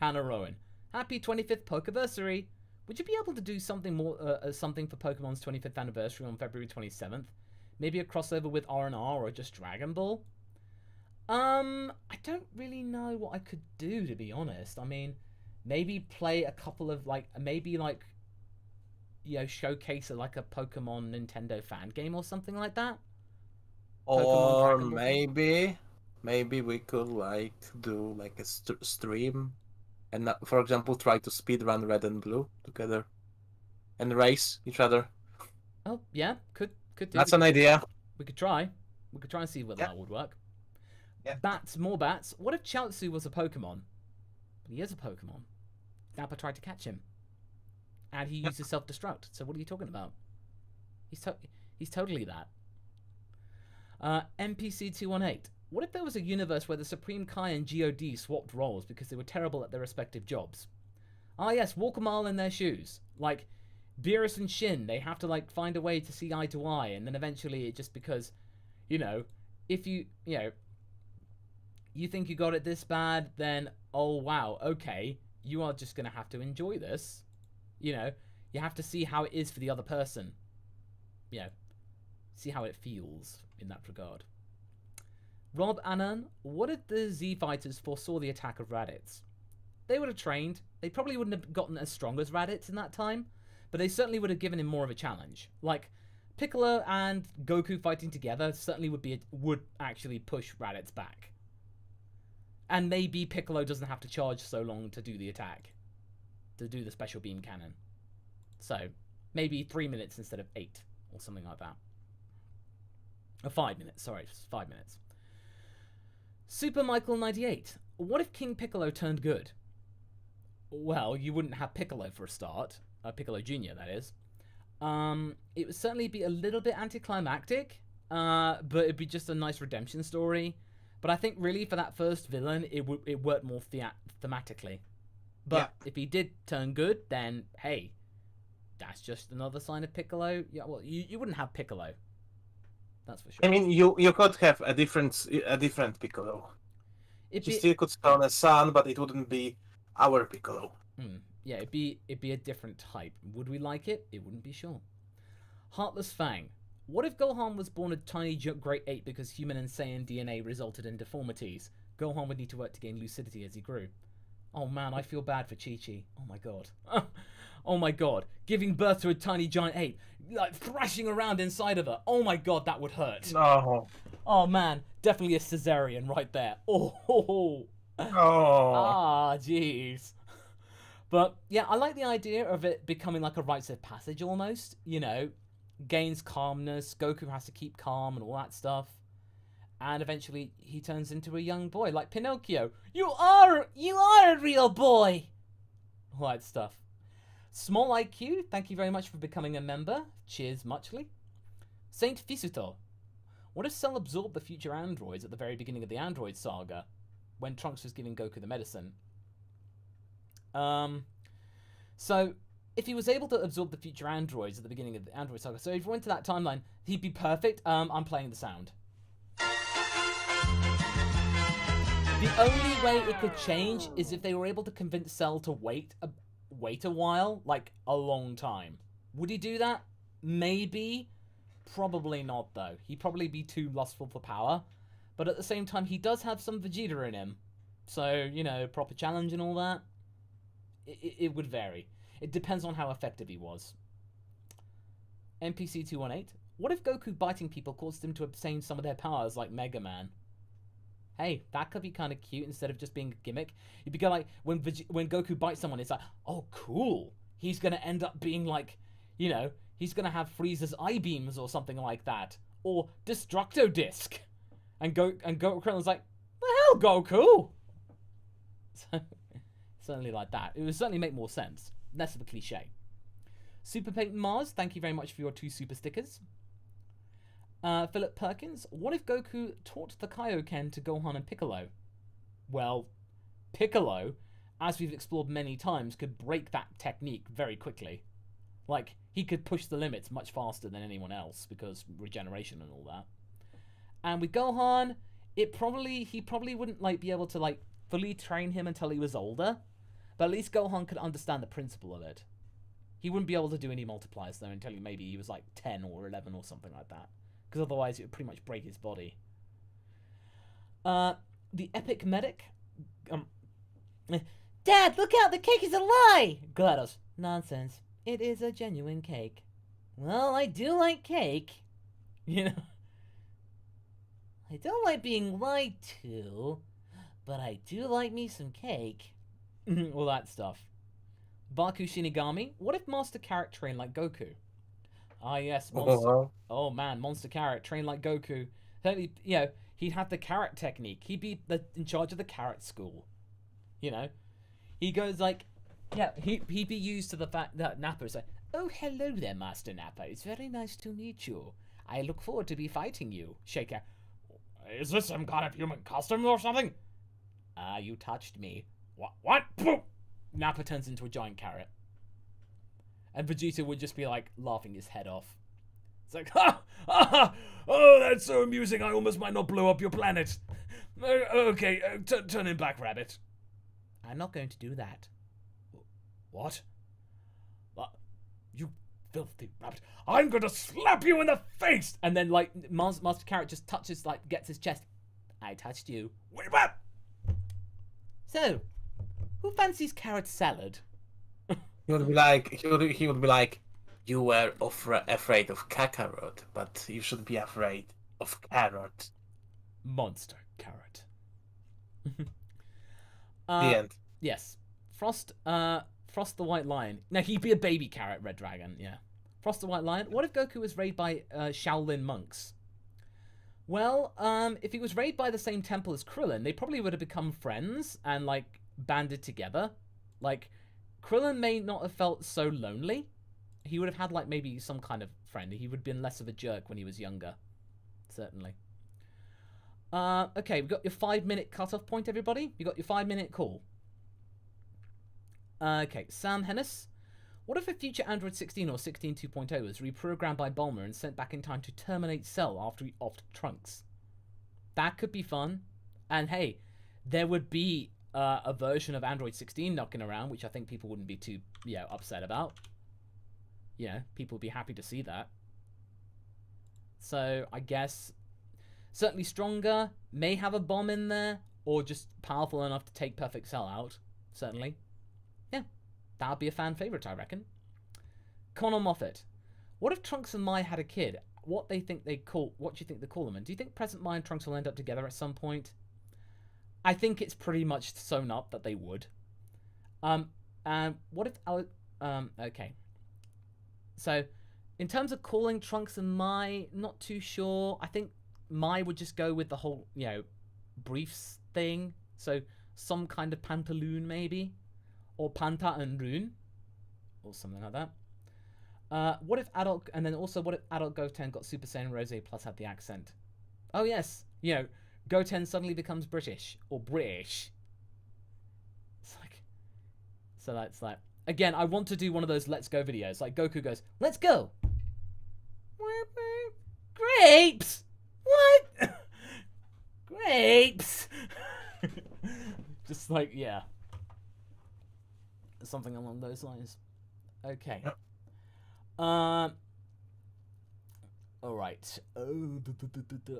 Hannah Rowan, happy 25th Pokeversary. Would you be able to do something more, something for Pokemon's 25th anniversary on February 27th? Maybe a crossover with R&R or just Dragon Ball? I don't really know what I could do, to be honest. I mean, maybe play a couple of showcase like a Pokemon Nintendo fan game or something like that. Or Dragon Ball. maybe we could like do like a stream, and for example try to speedrun Red and Blue together, and race each other. Oh yeah, could do. That's an idea. We could try. We could try and see whether that would work. Yeah. More bats. What if Chaozu was a Pokemon? He is a Pokemon. Nappa tried to catch him, and he used his self-destruct. So what are you talking about? He's totally that. NPC 218. What if there was a universe where the Supreme Kai and God swapped roles because they were terrible at their respective jobs? Ah yes, walk a mile in their shoes. Like Beerus and Shin, they have to like find a way to see eye to eye, and then eventually it just because, if you think you got it this bad, then oh wow, okay, you are just gonna have to enjoy this. You have to see how it is for the other person. See how it feels in that regard. Rob Annan, what if the Z Fighters foresaw the attack of Raditz? They would have trained. They probably wouldn't have gotten as strong as Raditz in that time, but they certainly would have given him more of a challenge. Like, Piccolo and Goku fighting together certainly would actually push Raditz back. And maybe Piccolo doesn't have to charge so long to do the attack, to do the special beam cannon. So, maybe 3 minutes instead of 8, or something like that. 5 minutes, sorry, 5 minutes. Super Michael 98. What if King Piccolo turned good? Well, you wouldn't have Piccolo for a start. Piccolo Jr., that is. It would certainly be a little bit anticlimactic, but it'd be just a nice redemption story. But I think really for that first villain, it worked more thematically. But if he did turn good, then hey, that's just another sign of Piccolo. Yeah, well, you wouldn't have Piccolo. That's for sure. I mean, you could have a different Piccolo. It'd He be still could spawn a son, but it wouldn't be our Piccolo. yeah, it'd be a different type. Would we like it? It wouldn't be sure. Heartless Fang. What if Gohan was born a tiny great ape because human and Saiyan DNA resulted in deformities? Gohan would need to work to gain lucidity as he grew. Oh man, I feel bad for Chi-Chi. Oh my god. Oh my god. Giving birth to a tiny giant ape, like thrashing around inside of her. Oh my god, that would hurt. No. Oh man, definitely a cesarean right there. Oh. Ah, jeez. But yeah, I like the idea of it becoming like a rites of passage almost. You know, gains calmness. Goku has to keep calm and all that stuff. And eventually he turns into a young boy like Pinocchio. You are a real boy. All that stuff. Small IQ, thank you very much for becoming a member. Cheers muchly. Saint Fisuto. What if Cell absorbed the future androids at the very beginning of the Android saga, when Trunks was giving Goku the medicine? So if he was able to absorb the future androids at the beginning of the Android saga, so if we went to that timeline, he'd be perfect. I'm playing the sound. The only way it could change is if they were able to convince Cell to wait a while, like a long time. Would he do that? Maybe. Probably not, though. He'd probably be too lustful for power. But at the same time, he does have some Vegeta in him. So, you know, proper challenge and all that. It would vary. It depends on how effective he was. NPC 218. What if Goku biting people caused him to obtain some of their powers like Mega Man? Hey, that could be kind of cute instead of just being a gimmick. You'd be like, when Goku bites someone, it's like, oh, cool. He's going to end up being like, you know, he's going to have Frieza's eye beams or something like that. Or Destructo Disc. And Krillin's like, the hell, Goku? So, certainly like that. It would certainly make more sense. Less of a cliche. Super Peyton Mars, thank you very much for your 2 super stickers. Philip Perkins, what if Goku taught the Kaioken to Gohan and Piccolo? Well, Piccolo, as we've explored many times, could break that technique very quickly. Like, he could push the limits much faster than anyone else because regeneration and all that. And with Gohan, he probably wouldn't like be able to like fully train him until he was older, but at least Gohan could understand the principle of it. He wouldn't be able to do any multipliers though until maybe he was like 10 or 11 or something like that, because otherwise it would pretty much break his body. The Epic Medic. Dad, look out! The cake is a lie! GLaDOS. Nonsense. It is a genuine cake. Well, I do like cake. You know. I don't like being lied to, but I do like me some cake. All that stuff. Baku Shinigami. What if Master Carrot trained like Goku? Ah, yes, Monster. Oh man, Monster Carrot trained like Goku. You know, he'd have the carrot technique. He'd be in charge of the carrot school. You know, he goes like, yeah, he'd be used to the fact that Nappa is like, oh hello there, Master Nappa. It's very nice to meet you. I look forward to be fighting you. Shaker. Is this some kind of human custom or something? You touched me. What? Boom! Nappa turns into a giant carrot. And Vegeta would just be like laughing his head off. It's like, ha! Oh, that's so amusing, I almost might not blow up your planet. Okay, turn him back, Rabbit. I'm not going to do that. What? You filthy rabbit. I'm going to slap you in the face! And then, like, Master Carrot just touches, like, gets his chest. I touched you. Wait, what? So, who fancies carrot salad? He would be like, you were afraid of Kakarot, but you should be afraid of Carrot. Monster Carrot. The end. Yes. Frost the White Lion. No, he'd be a baby carrot, Red Dragon, yeah. Frost the White Lion. What if Goku was raised by Shaolin monks? Well, if he was raised by the same temple as Krillin, they probably would have become friends and, like, banded together. Like, Krillin may not have felt so lonely. He would have had, like, maybe some kind of friend. He would have been less of a jerk when he was younger. Certainly. Okay, we've got your 5-minute cutoff point, everybody. You got your 5-minute call. Okay, Sam Hennis. What if a future Android 16 or 16 2.0 was reprogrammed by Bulma and sent back in time to terminate Cell after he offed Trunks? That could be fun. And hey, there would be a version of Android 16 knocking around, which I think people wouldn't be too, upset about. People would be happy to see that. So I guess certainly stronger, may have a bomb in there, or just powerful enough to take Perfect Cell out. Certainly. Yeah, that would be a fan favorite, I reckon. Connor Moffat. What if Trunks and Mai had a kid? What do you think they call them? And do you think Present Mai and Trunks will end up together at some point? I think it's pretty much sewn up that they would. And what if okay. So, in terms of calling Trunks and Mai, not too sure. I think Mai would just go with the whole, briefs thing. So, some kind of pantaloon maybe, or Panta and Rune, or something like that. What if adult Goten got Super Saiyan Rose Plus had the accent? Oh yes, Goten suddenly becomes British or British. It's like, so that's like, again, I want to do one of those Let's Go videos. Like Goku goes, "Let's go." Grapes. What? Grapes. Just like, yeah, something along those lines. Okay. Yep. All right.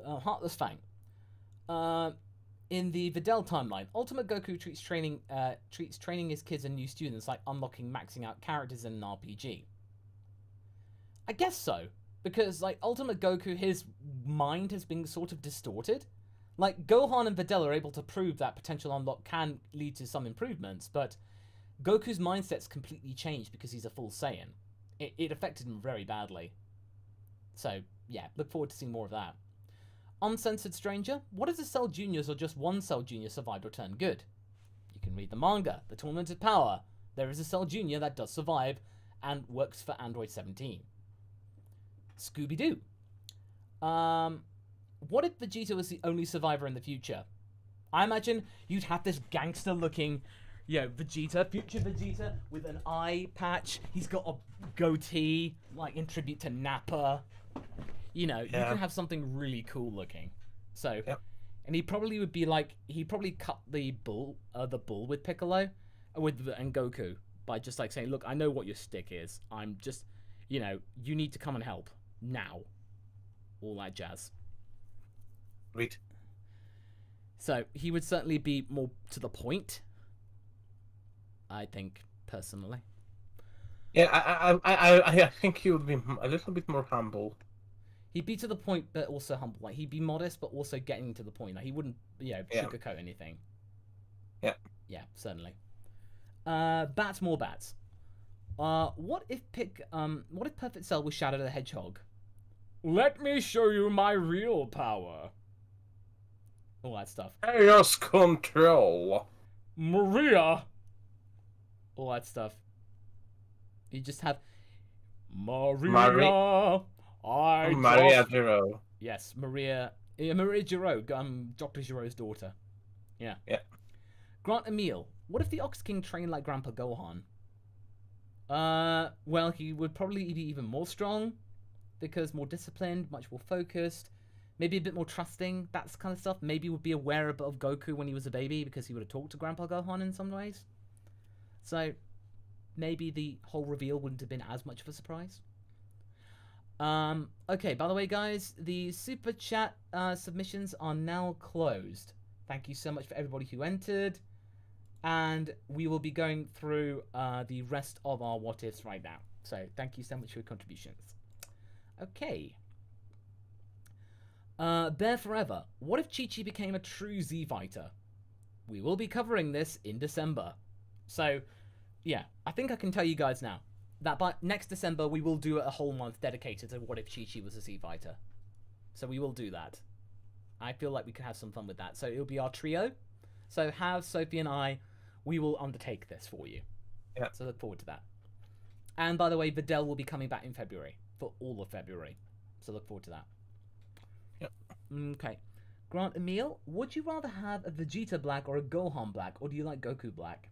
Heartless Fang. In the Videl timeline, Ultimate Goku treats training his kids and new students like unlocking maxing out characters in an RPG. I guess so, because like Ultimate Goku, his mind has been sort of distorted. Like Gohan and Videl are able to prove that potential unlock can lead to some improvements, but Goku's mindset's completely changed because he's a full Saiyan. It affected him very badly. So, yeah, look forward to seeing more of that. Uncensored Stranger, what if the Cell Juniors or just one Cell Junior survived or turned good? You can read the manga, The Tormented Power. There is a Cell Junior that does survive and works for Android 17. Scooby-Doo. What if Vegeta was the only survivor in the future? I imagine you'd have this gangster-looking, Vegeta, future Vegeta, with an eye patch. He's got a goatee, like in tribute to Nappa. You can have something really cool looking. So, and he probably would be like, he probably cut the bull with Piccolo, and Goku by just like saying, "Look, I know what your stick is. I'm just, you need to come and help now." All that jazz. Right. So he would certainly be more to the point, I think, personally. Yeah, I think he would be a little bit more humble. He'd be to the point, but also humble. Like he'd be modest, but also getting to the point. Like he wouldn't, sugarcoat anything. Yeah. Yeah, certainly. Bats, more bats. What if Perfect Cell was Shadow the Hedgehog? Let me show you my real power. All that stuff. Chaos control. Maria. All that stuff. You just have Maria. Maria Giro. Yes, Maria. Maria Giro. Dr. Giro's daughter. Yeah. Yeah. Grant Emil. What if the Ox King trained like Grandpa Gohan? Well, he would probably be even more strong, because more disciplined, much more focused, maybe a bit more trusting, that kind of stuff. Maybe would be aware of Goku when he was a baby, because he would have talked to Grandpa Gohan in some ways. So, maybe the whole reveal wouldn't have been as much of a surprise. Okay, by the way, guys, the Super Chat submissions are now closed. Thank you so much for everybody who entered. And we will be going through the rest of our what ifs right now. So thank you so much for your contributions. Okay. Bear Forever. What if Chi-Chi became a true Z fighter? We will be covering this in December. So, yeah, I think I can tell you guys now that by next December we will do a whole month dedicated to what if Chi-Chi was a Z fighter. So we will do that. I feel like we could have some fun with that. So it'll be our trio. So Hav, Sophie, and I, we will undertake this for you. Yeah. So look forward to that. And by the way, Videl will be coming back in February, for all of February. So look forward to that. Yep. Okay. Grant Emil, would you rather have a Vegeta Black or a Gohan Black, or do you like Goku Black?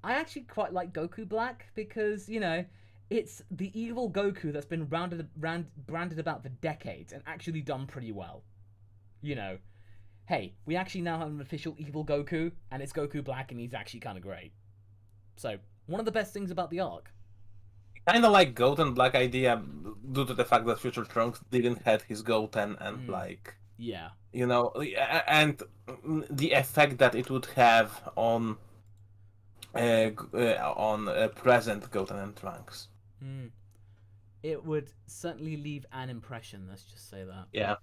I actually quite like Goku Black because, it's the evil Goku that's been branded about for decades and actually done pretty well. hey, we actually now have an official evil Goku, and it's Goku Black, and he's actually kind of great. So, one of the best things about the arc. Kind of like Goten Black idea, due to the fact that Future Trunks didn't have his Goten, and like, Yeah. you know, and the effect that it would have on present Goten and Trunks. It would certainly leave an impression, let's just say that. Yeah.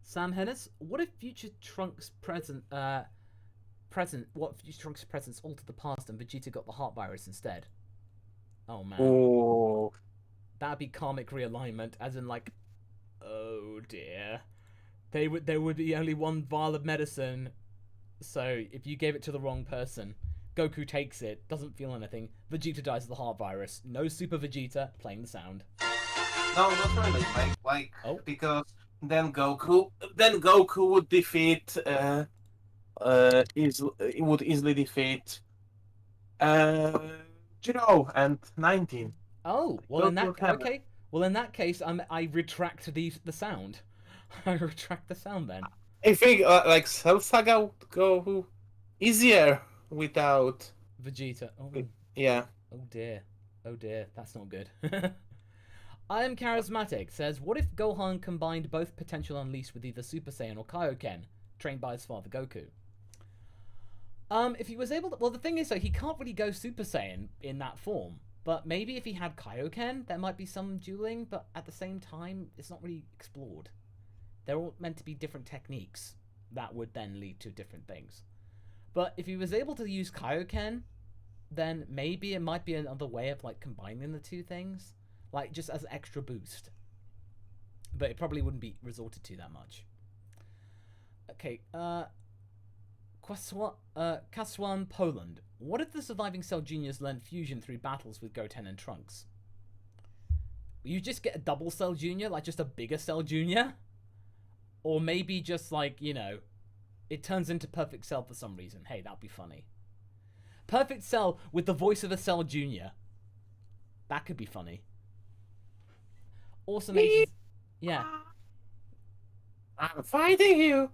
Sam Hennis, what if Future Trunks presence altered the past and Vegeta got the heart virus instead? Oh man. Oh. That'd be karmic realignment, as in like, oh dear. There would be only one vial of medicine, so if you gave it to the wrong person, Goku takes it, doesn't feel anything, Vegeta dies of the heart virus. No Super Vegeta, playing the sound. No, not really. Oh. Because then Goku would defeat would easily defeat Jiro and 19. Oh, well Goku in that would have it. okay. Well in that case, I retract the sound. I retract the sound then. I think like Cell Saga would go easier without. Vegeta. Oh, Yeah. oh dear. Oh dear. That's not good. I am charismatic says, what if Gohan combined both potential unleashed with either Super Saiyan or Kaioken, trained by his father Goku? If he was able to, well, the thing is, though, he can't really go Super Saiyan in that form. But maybe if he had Kaioken, there might be some dueling. But at the same time, it's not really explored. They're all meant to be different techniques that would then lead to different things. But if he was able to use Kaioken, then maybe it might be another way of like combining the two things, like just as an extra boost. But it probably wouldn't be resorted to that much. Okay, Kaswan, Poland. What if the surviving Cell Juniors learned fusion through battles with Goten and Trunks? You just get a double Cell Junior, like just a bigger Cell Junior? Or maybe just like, you know, it turns into Perfect Cell for some reason. Hey, that'd be funny. Perfect Cell with the voice of a Cell Junior. That could be funny. Awesome Aces. Yeah. I'm fighting you.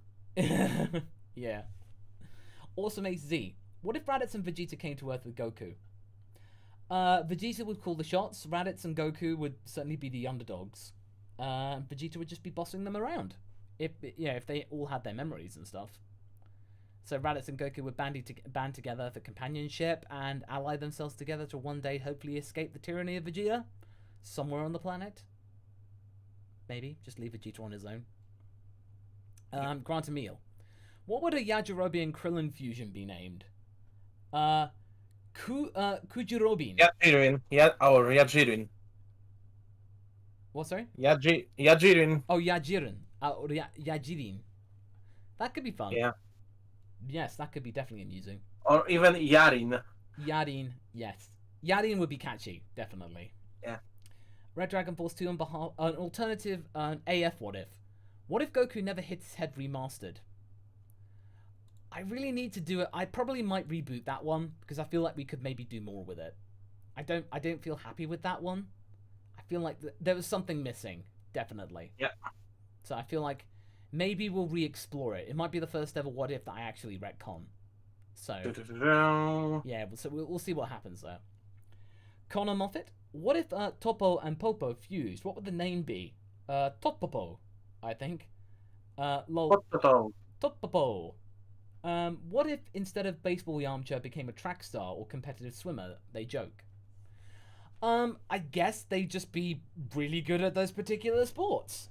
Yeah. Awesome Ace Z. What if Raditz and Vegeta came to Earth with Goku? Vegeta would call the shots. Raditz and Goku would certainly be the underdogs. Vegeta would just be bossing them around. If they all had their memories and stuff. So Raditz and Goku would band together for companionship and ally themselves together to one day hopefully escape the tyranny of Vegeta somewhere on the planet. Maybe just leave Vegeta on his own. Grant Emil. What would a Yajirobe and Krillin fusion be named? Kujirobin. Yajirin. Yajirin. What, sorry? Yajirin. Oh, Yajirin. Or Yajirin. That could be fun. Yeah. Yes, that could be definitely amusing. Or even Yarin. Yarin, yes. Yarin would be catchy, definitely. Yeah. Red Dragon Force 2 on behalf... An alternative AF what if. What if Goku never hits his head remastered? I really need to do it. I probably might reboot that one because I feel like we could maybe do more with it. I don't feel happy with that one. I feel like there was something missing, definitely. Yeah. So I feel like maybe we'll re-explore it. It might be the first ever what if that I actually retcon. So yeah, so we'll see what happens there. Connor Moffat, what if Topo and Popo fused? What would the name be? Topopo, I think. Lol. Topopo. What if instead of baseball Yamcha became a track star or competitive swimmer? They joke. I guess they'd just be really good at those particular sports.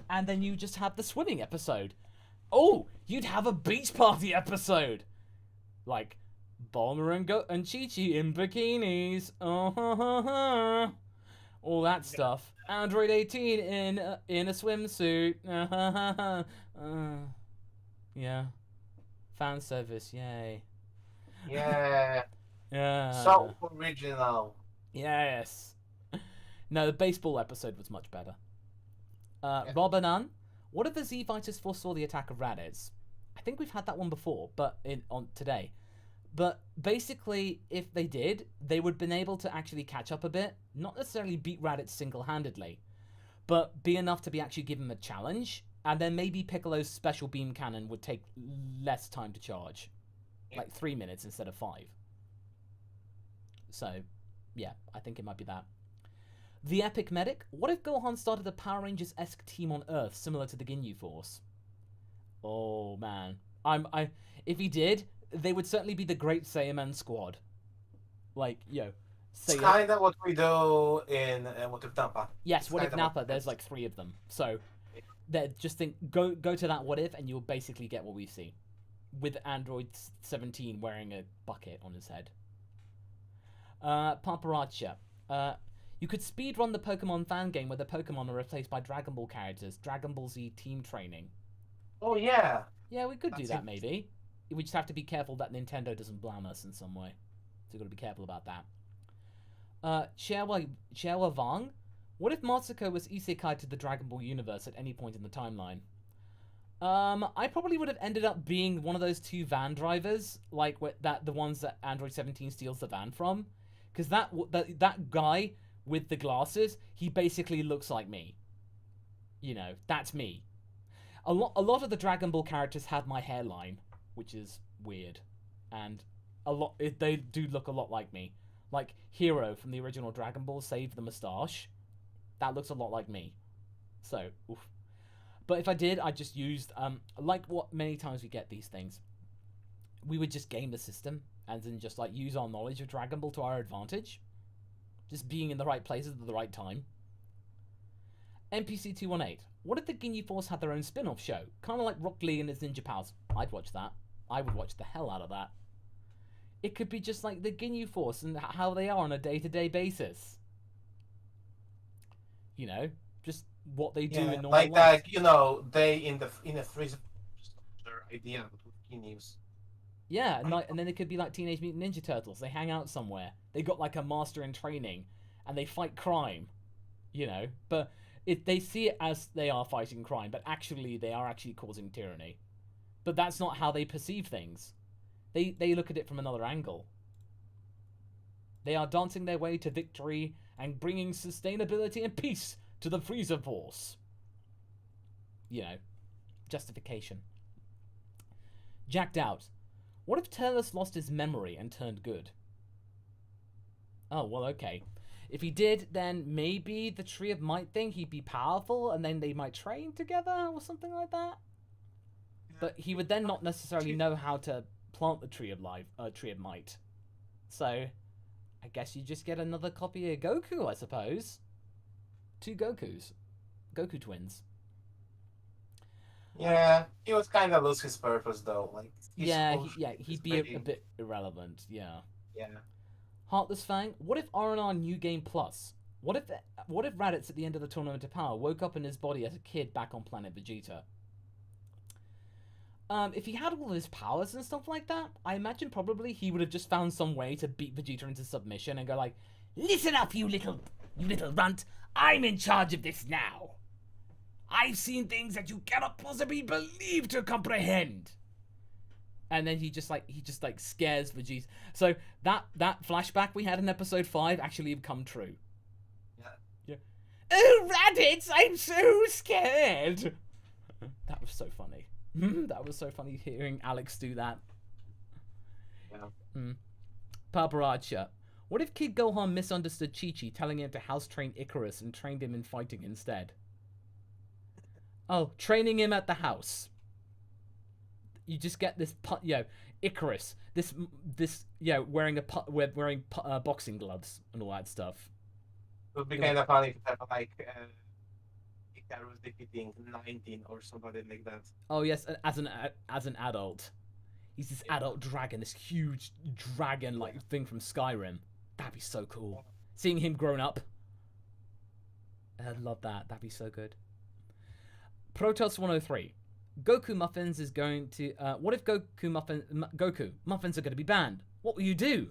And then you just have the swimming episode. Oh, you'd have a beach party episode. Like, Bulma and Chi-Chi in bikinis. All that stuff. Android 18 in a swimsuit. Yeah. Fan service, yay. Yeah. Yeah. So original. Yes. No, the baseball episode was much better. Robanan, what if the Z Fighters foresaw the attack of Raditz? I think we've had that one before, but on today. But basically, if they did, they would have been able to actually catch up a bit. Not necessarily beat Raditz single-handedly, but be enough to be actually give him a challenge And then maybe Piccolo's special beam cannon would take less time to charge. Like 3 minutes instead of 5. So, yeah, I think it might be that. The Epic Medic? What if Gohan started a Power Rangers-esque team on Earth similar to the Ginyu Force? Oh, man. If he did, they would certainly be the Great Saiyaman Squad. Like, It's kind of what we do in What If Nappa. Yes, What If Nappa, there's like 3 of them. So, just think, go to that What If, and you'll basically get what we see. With Android 17 wearing a bucket on his head. Paparazza. You could speedrun the Pokemon fan game where the Pokemon are replaced by Dragon Ball characters. Dragon Ball Z team training. Oh, yeah. Yeah, we could do That's that, it. maybe. We just have to be careful that Nintendo doesn't blame us in some way. So we've got to be careful about that. Chiawa Vang? What if Masako was isekai to the Dragon Ball universe at any point in the timeline? I probably would have ended up being one of those 2 van drivers, like the ones that Android 17 steals the van from. Because that guy with the glasses, he basically looks like me. That's me. A lot of the Dragon Ball characters have my hairline, which is weird, and they do look a lot like me. Like Hero from the original Dragon Ball, save the mustache. That looks a lot like me. So, oof. But if I did, I just used like what many times we get these things. We would just game the system, and then just like use our knowledge of Dragon Ball to our advantage. Just being in the right places at the right time. NPC 218. What if the Ginyu Force had their own spin-off show? Kind of like Rock Lee and his Ninja Pals. I'd watch that. I would watch the hell out of that. It could be just like the Ginyu Force and how they are on a day-to-day basis. Just what they do in normal like life. that, they in a freezer their idea with Ginyus. Yeah, and then it could be like Teenage Mutant Ninja Turtles. They hang out somewhere. They got like a master in training, and they fight crime. But they see it as they are fighting crime, but actually they are actually causing tyranny. But that's not how they perceive things. They look at it from another angle. They are dancing their way to victory and bringing sustainability and peace to the Freezer Force. Justification. Jacked out. What if Turles lost his memory and turned good? Oh, well, okay. If he did, then maybe the Tree of Might thing, he'd be powerful, and then they might train together, or something like that. But he would then not necessarily know how to plant the Tree of Might. So, I guess you just get another copy of Goku, I suppose. 2 Gokus. Goku twins. Yeah, he would kind of lose his purpose though. Like He'd be a bit irrelevant. Yeah. Yeah. Heartless Fang. What if R&R New Game Plus? What if Raditz at the end of the Tournament of Power woke up in his body as a kid back on planet Vegeta? If he had all of his powers and stuff like that, I imagine probably he would have just found some way to beat Vegeta into submission and go like, Listen up, you little runt. I'm in charge of this now. I've seen things that you cannot possibly believe to comprehend. and then he just scares Vegeta. So that flashback we had in episode 5 actually come true. Yeah. Oh, Raditz, I'm so scared. That was so funny. That was so funny hearing Alex do that. Yeah. Paparacha. What if Kid Gohan misunderstood Chi-Chi, telling him to house train Icarus and trained him in fighting instead? Oh, training him at the house. You just get this, Icarus. This, wearing boxing gloves and all that stuff. It would be kind of funny to have Icarus defeating 19 or somebody like that. Oh yes, as an adult. He's this adult dragon, this huge dragon-like thing from Skyrim. That'd be so cool. Seeing him grown up. I'd love that. That'd be so good. Protoss 103. Goku Muffins is going to... what if Goku Muffins are going to be banned? What will you do?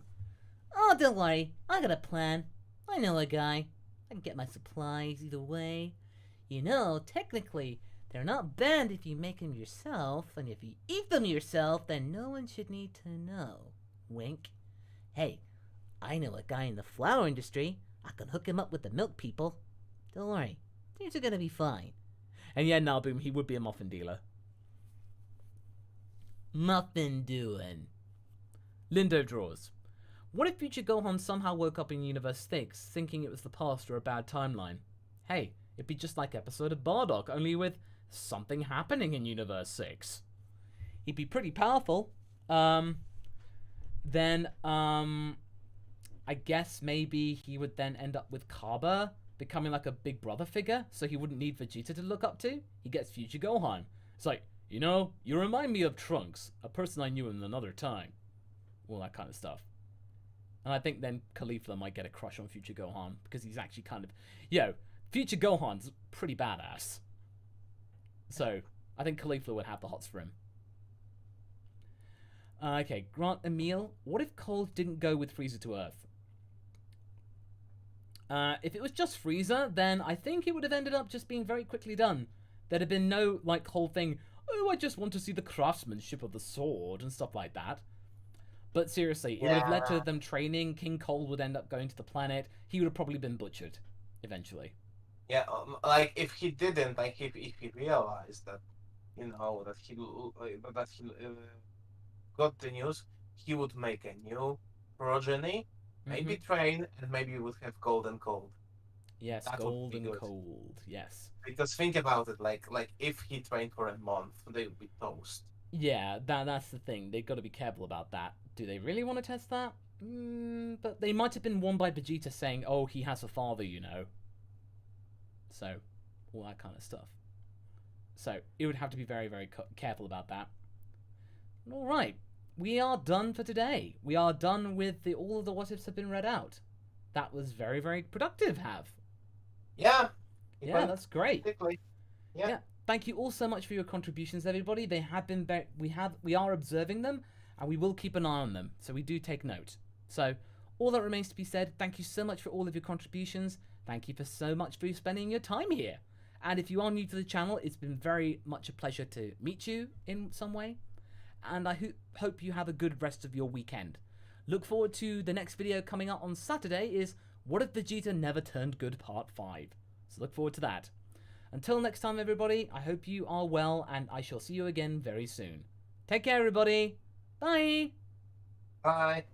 Oh, don't worry. I got a plan. I know a guy. I can get my supplies either way. Technically, they're not banned if you make them yourself, and if you eat them yourself, then no one should need to know. Wink. Hey, I know a guy in the flower industry. I can hook him up with the milk people. Don't worry. Things are gonna be fine. And yeah, Nalboom, he would be a muffin dealer. Muffin doing. Lindo draws. What if future Gohan somehow woke up in Universe 6 thinking it was the past or a bad timeline? Hey, it'd be just like episode of Bardock, only with something happening in Universe 6. He'd be pretty powerful. Then, I guess maybe he would then end up with Kaba, becoming like a big brother figure, so he wouldn't need Vegeta to look up to. He gets future Gohan. It's like, you know, you remind me of Trunks, a person I knew in another time. All that kind of stuff. And I think then Caulifla might get a crush on future Gohan, because he's actually kind of... future Gohan's pretty badass. So, I think Caulifla would have the hots for him. Okay, Grant Emil, what if Cold didn't go with Frieza to Earth? If it was just Frieza, then I think it would have ended up just being very quickly done. There'd have been no, like, whole thing, oh, I just want to see the craftsmanship of the sword and stuff like that. But seriously, it would have led to them training, King Cold would end up going to the planet, he would have probably been butchered, eventually. Yeah, like if he didn't, like if he realized that, you know, that he got the news, he would make a new progeny, maybe train, and maybe we would have Golden Cold. Yes, That would be Golden good. Cold, yes. Because think about it, like if he trained for a month, they would be toast. Yeah, that's the thing, they've got to be careful about that. Do they really want to test that? But they might have been warned by Vegeta saying, oh, he has a father, you know. So, all that kind of stuff. So, it would have to be very, very careful about that. Alright, we are done for today. We are done with all of the what ifs have been read out. That was very, very productive, Have. Yeah. Yeah, that's great. Yeah. Thank you all so much for your contributions, everybody. They have been we are observing them, and we will keep an eye on them. So we do take note. So all that remains to be said, thank you so much for all of your contributions. Thank you for so much for spending your time here. And if you are new to the channel, it's been very much a pleasure to meet you in some way. And I hope you have a good rest of your weekend. Look forward to the next video coming up on Saturday is What If Vegeta Never Turned Good Part 5. So look forward to that. Until next time, everybody, I hope you are well, and I shall see you again very soon. Take care, everybody. Bye. Bye.